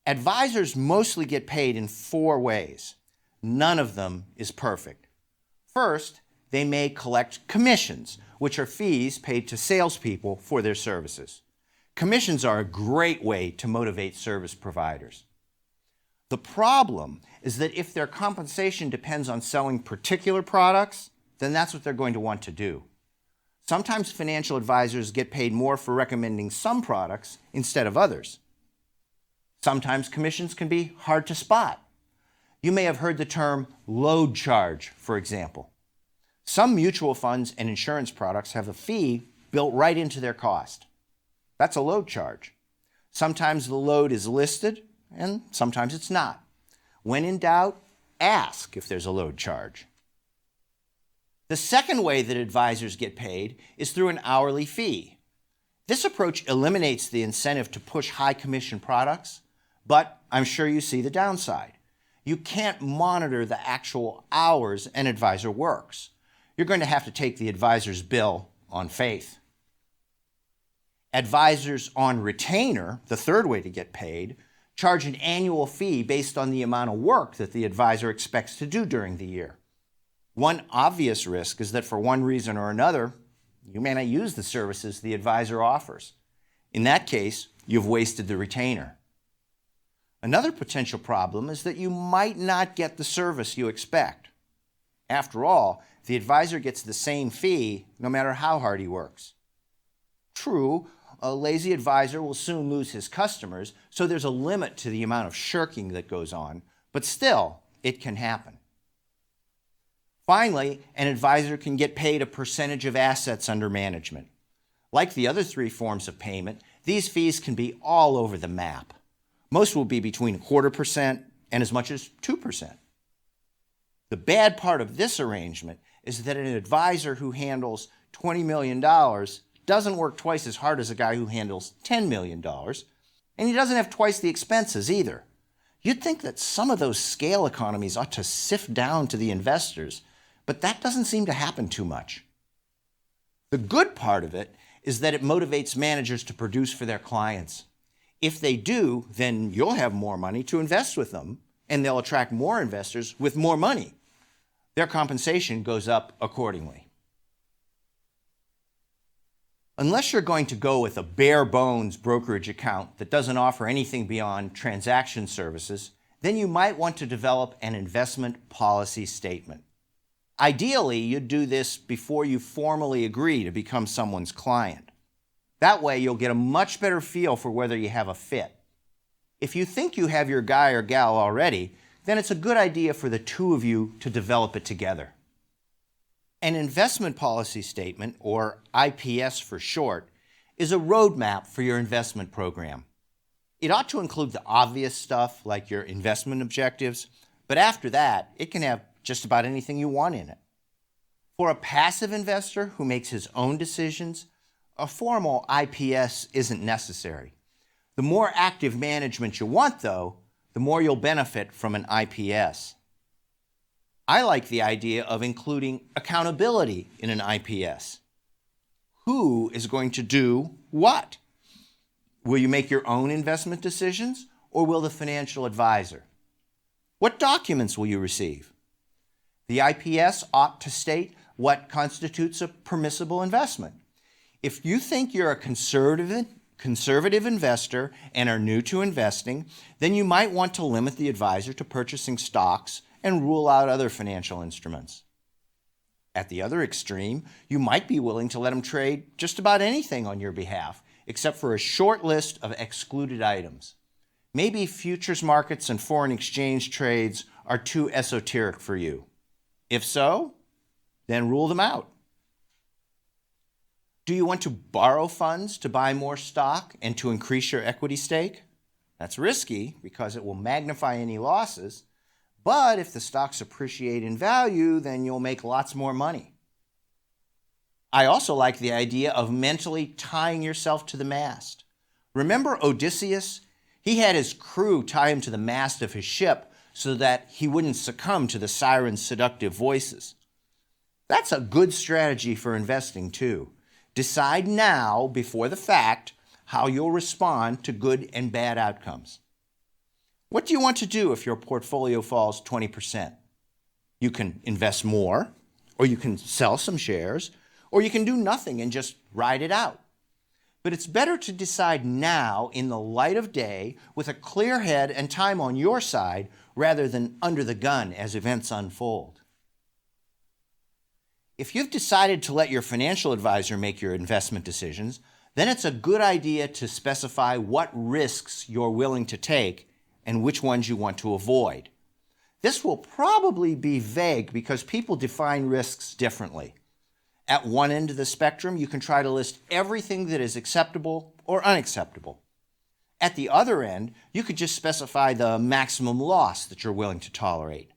[SPEAKER 2] Advisors mostly get paid in 4 ways. None of them is perfect. First, they may collect commissions, which are fees paid to salespeople for their services. Commissions are a great way to motivate service providers. The problem is that if their compensation depends on selling particular products, then that's what they're going to want to do. Sometimes financial advisors get paid more for recommending some products instead of others. Sometimes commissions can be hard to spot. You may have heard the term load charge, for example. Some mutual funds and insurance products have a fee built right into their cost. That's a load charge. Sometimes the load is listed, and sometimes it's not. When in doubt, ask if there's a load charge. The second way that advisors get paid is through an hourly fee. This approach eliminates the incentive to push high commission products, but I'm sure you see the downside. You can't monitor the actual hours an advisor works. You're going to have to take the advisor's bill on faith. Advisors on retainer, the third way to get paid, charge an annual fee based on the amount of work that the advisor expects to do during the year. One obvious risk is that for one reason or another, you may not use the services the advisor offers. In that case, you've wasted the retainer. Another potential problem is that you might not get the service you expect. After all, the advisor gets the same fee no matter how hard he works. True, a lazy advisor will soon lose his customers, so there's a limit to the amount of shirking that goes on, but still, it can happen. Finally, an advisor can get paid a percentage of assets under management. Like the other 3 forms of payment, these fees can be all over the map. Most will be between 0.25% and as much as 2%. The bad part of this arrangement is that an advisor who handles $20 million doesn't work twice as hard as a guy who handles $10 million, and he doesn't have twice the expenses either. You'd think that some of those scale economies ought to sift down to the investors, but that doesn't seem to happen too much. The good part of it is that it motivates managers to produce for their clients. If they do, then you'll have more money to invest with them, and they'll attract more investors with more money. Their compensation goes up accordingly. Unless you're going to go with a bare bones brokerage account that doesn't offer anything beyond transaction services, then you might want to develop an investment policy statement. Ideally, you'd do this before you formally agree to become someone's client. That way, you'll get a much better feel for whether you have a fit. If you think you have your guy or gal already, then it's a good idea for the 2 of you to develop it together. An investment policy statement, or IPS for short, is a roadmap for your investment program. It ought to include the obvious stuff like your investment objectives, but after that, it can have just about anything you want in it. For a passive investor who makes his own decisions, a formal IPS isn't necessary. The more active management you want, though, the more you'll benefit from an IPS. I like the idea of including accountability in an IPS. Who is going to do what? Will you make your own investment decisions, or will the financial advisor? What documents will you receive? The IPS ought to state what constitutes a permissible investment. If you think you're a conservative investor and are new to investing, then you might want to limit the advisor to purchasing stocks and rule out other financial instruments. At the other extreme, you might be willing to let them trade just about anything on your behalf, except for a short list of excluded items. Maybe futures markets and foreign exchange trades are too esoteric for you. If so, then rule them out. Do you want to borrow funds to buy more stock and to increase your equity stake? That's risky because it will magnify any losses, but if the stocks appreciate in value, then you'll make lots more money. I also like the idea of mentally tying yourself to the mast. Remember Odysseus? He had his crew tie him to the mast of his ship so that he wouldn't succumb to the siren's seductive voices. That's a good strategy for investing too. Decide now, before the fact, how you'll respond to good and bad outcomes. What do you want to do if your portfolio falls 20%? You can invest more, or you can sell some shares, or you can do nothing and just ride it out. But it's better to decide now in the light of day with a clear head and time on your side rather than under the gun as events unfold. If you've decided to let your financial advisor make your investment decisions, then it's a good idea to specify what risks you're willing to take and which ones you want to avoid. This will probably be vague because people define risks differently. At one end of the spectrum, you can try to list everything that is acceptable or unacceptable. At the other end, you could just specify the maximum loss that you're willing to tolerate.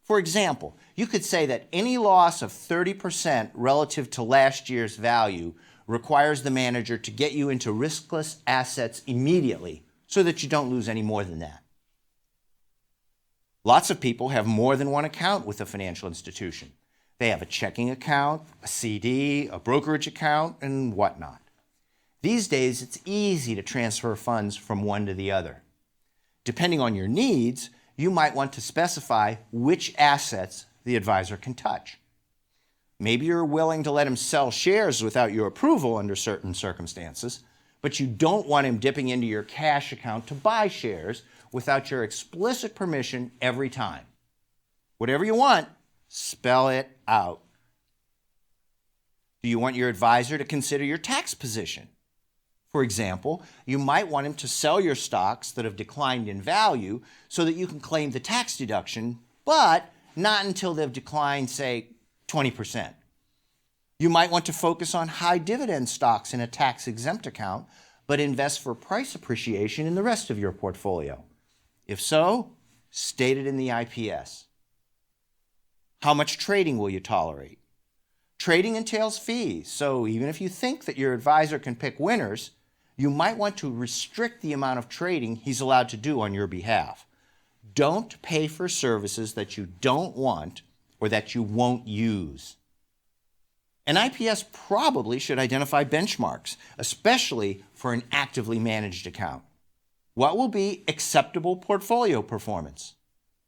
[SPEAKER 2] For example, you could say that any loss of 30% relative to last year's value requires the manager to get you into riskless assets immediately so that you don't lose any more than that. Lots of people have more than one account with a financial institution. They have a checking account, a CD, a brokerage account, and whatnot. These days, it's easy to transfer funds from one to the other. Depending on your needs, you might want to specify which assets the advisor can touch. Maybe you're willing to let him sell shares without your approval under certain circumstances, but you don't want him dipping into your cash account to buy shares without your explicit permission every time. Whatever you want, spell it out. Do you want your advisor to consider your tax position? For example, you might want him to sell your stocks that have declined in value so that you can claim the tax deduction, but not until they've declined, say, 20%. You might want to focus on high dividend stocks in a tax-exempt account, but invest for price appreciation in the rest of your portfolio. If so, state it in the IPS. How much trading will you tolerate? Trading entails fees, so even if you think that your advisor can pick winners, you might want to restrict the amount of trading he's allowed to do on your behalf. Don't pay for services that you don't want or that you won't use. An IPS probably should identify benchmarks, especially for an actively managed account. What will be acceptable portfolio performance?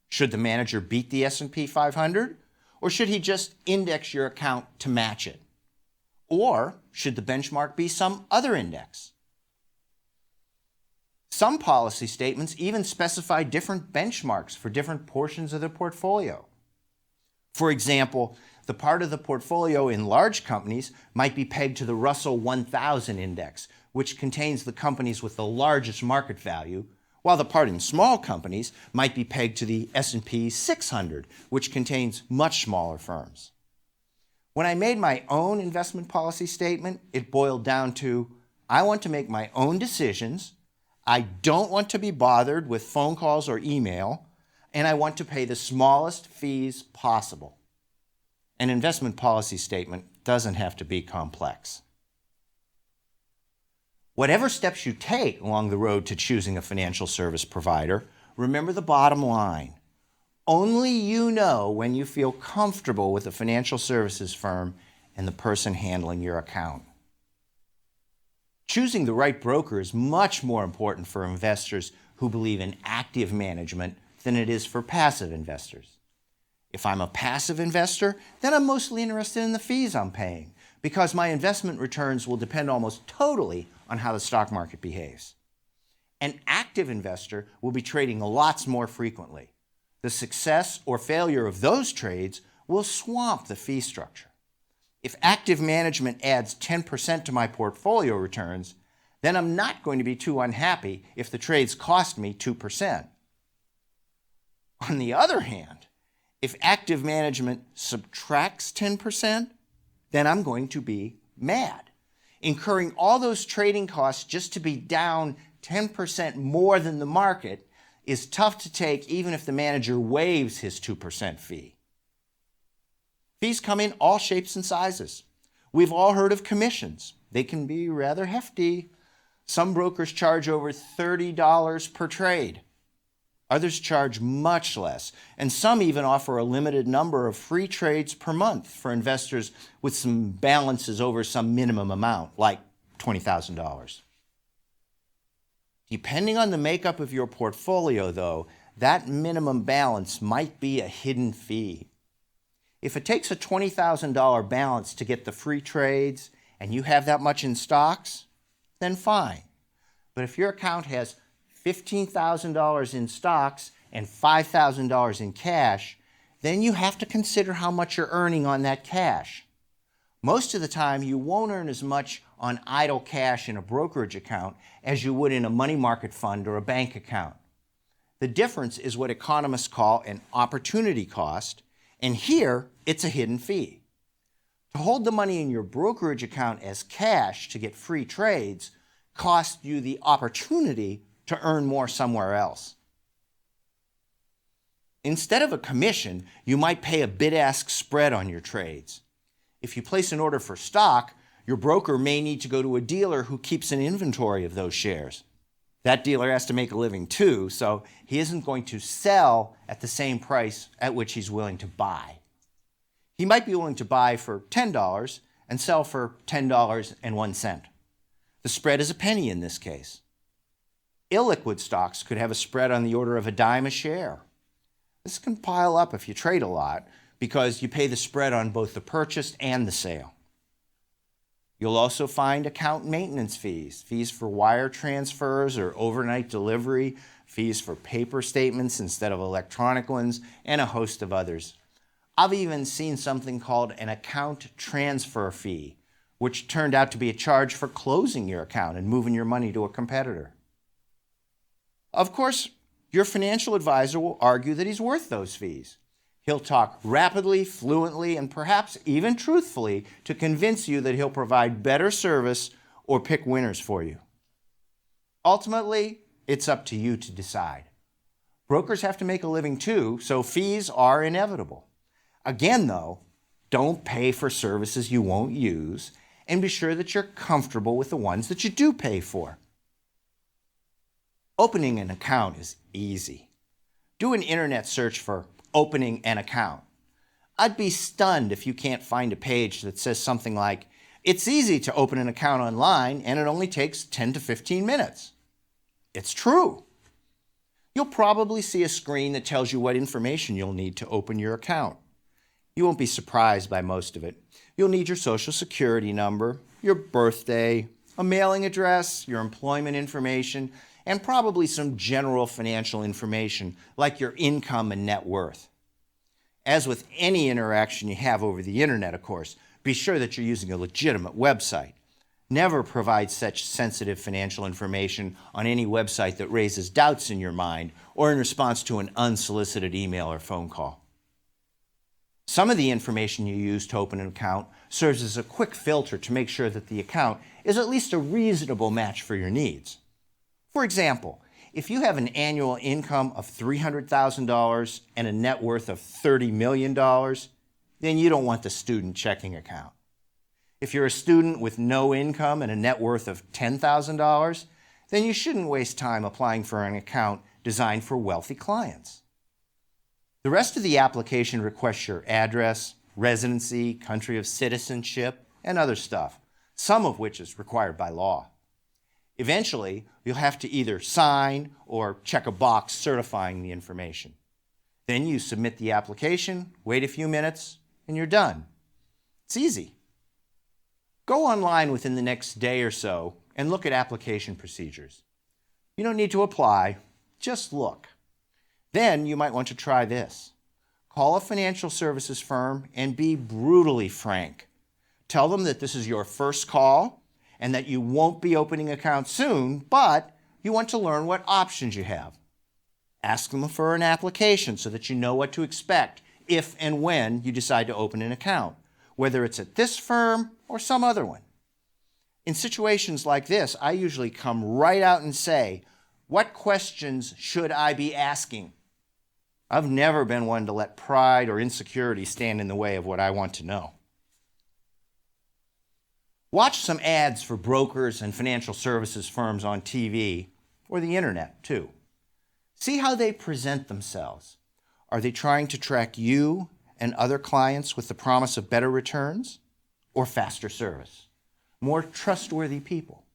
[SPEAKER 2] Should the manager beat the S&P 500, or should he just index your account to match it? Or should the benchmark be some other index? Some policy statements even specify different benchmarks for different portions of the portfolio. For example, the part of the portfolio in large companies might be pegged to the Russell 1000 index, which contains the companies with the largest market value, while the part in small companies might be pegged to the S&P 600, which contains much smaller firms. When I made my own investment policy statement, it boiled down to, I want to make my own decisions, I don't want to be bothered with phone calls or email, and I want to pay the smallest fees possible. An investment policy statement doesn't have to be complex. Whatever steps you take along the road to choosing a financial service provider, remember the bottom line. Only you know when you feel comfortable with a financial services firm and the person handling your account. Choosing the right broker is much more important for investors who believe in active management than it is for passive investors. If I'm a passive investor, then I'm mostly interested in the fees I'm paying because my investment returns will depend almost totally on how the stock market behaves. An active investor will be trading lots more frequently. The success or failure of those trades will swamp the fee structure. If active management adds 10% to my portfolio returns, then I'm not going to be too unhappy if the trades cost me 2%. On the other hand, if active management subtracts 10%, then I'm going to be mad. Incurring all those trading costs just to be down 10% more than the market is tough to take even if the manager waives his 2% fee. Fees come in all shapes and sizes. We've all heard of commissions. They can be rather hefty. Some brokers charge over $30 per trade. Others charge much less, and some even offer a limited number of free trades per month for investors with some balances over some minimum amount, like $20,000. Depending on the makeup of your portfolio, though, that minimum balance might be a hidden fee. If it takes a $20,000 balance to get the free trades and you have that much in stocks, then fine. But if your account has $15,000 in stocks and $5,000 in cash, then you have to consider how much you're earning on that cash. Most of the time, you won't earn as much on idle cash in a brokerage account as you would in a money market fund or a bank account. The difference is what economists call an opportunity cost, and here it's a hidden fee. To hold the money in your brokerage account as cash to get free trades costs you the opportunity to earn more somewhere else. Instead of a commission, you might pay a bid-ask spread on your trades. If you place an order for stock, your broker may need to go to a dealer who keeps an inventory of those shares. That dealer has to make a living too, so he isn't going to sell at the same price at which he's willing to buy. He might be willing to buy for $10 and sell for $10.01. The spread is a penny in this case. Illiquid stocks could have a spread on the order of a dime a share. This can pile up if you trade a lot because you pay the spread on both the purchase and the sale. You'll also find account maintenance fees, fees for wire transfers or overnight delivery, fees for paper statements instead of electronic ones, and a host of others. I've even seen something called an account transfer fee, which turned out to be a charge for closing your account and moving your money to a competitor. Of course, your financial advisor will argue that he's worth those fees. He'll talk rapidly, fluently, and perhaps even truthfully to convince you that he'll provide better service or pick winners for you. Ultimately, it's up to you to decide. Brokers have to make a living too, so fees are inevitable. Again, though, don't pay for services you won't use, and be sure that you're comfortable with the ones that you do pay for. Opening an account is easy. Do an internet search for opening an account. I'd be stunned if you can't find a page that says something like, "It's easy to open an account online and it only takes 10 to 15 minutes." It's true. You'll probably see a screen that tells you what information you'll need to open your account. You won't be surprised by most of it. You'll need your social security number, your birthday, a mailing address, your employment information, and probably some general financial information like your income and net worth. As with any interaction you have over the internet, of course, be sure that you're using a legitimate website. Never provide such sensitive financial information on any website that raises doubts in your mind or in response to an unsolicited email or phone call. Some of the information you use to open an account serves as a quick filter to make sure that the account is at least a reasonable match for your needs. For example, if you have an annual income of $300,000 and a net worth of $30 million, then you don't want the student checking account. If you're a student with no income and a net worth of $10,000, then you shouldn't waste time applying for an account designed for wealthy clients. The rest of the application requests your address, residency, country of citizenship, and other stuff, some of which is required by law. Eventually, you'll have to either sign or check a box certifying the information. Then you submit the application, wait a few minutes, and you're done. It's easy. Go online within the next day or so and look at application procedures. You don't need to apply, just look. Then you might want to try this. Call a financial services firm and be brutally frank. Tell them that this is your first call and that you won't be opening accounts soon, but you want to learn what options you have. Ask them for an application so that you know what to expect if and when you decide to open an account, whether it's at this firm or some other one. In situations like this, I usually come right out and say, what questions should I be asking? I've never been one to let pride or insecurity stand in the way of what I want to know. Watch some ads for brokers and financial services firms on TV or the internet too. See how they present themselves. Are they trying to track you and other clients with the promise of better returns or faster service? More trustworthy people?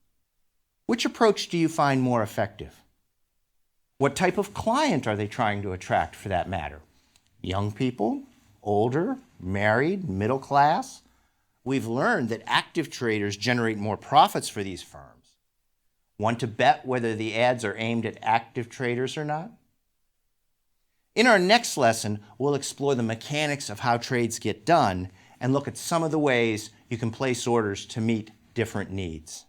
[SPEAKER 2] Which approach do you find more effective? What type of client are they trying to attract for that matter? Young people, older, married, middle class? We've learned that active traders generate more profits for these firms. Want to bet whether the ads are aimed at active traders or not? In our next lesson, we'll explore the mechanics of how trades get done and look at some of the ways you can place orders to meet different needs.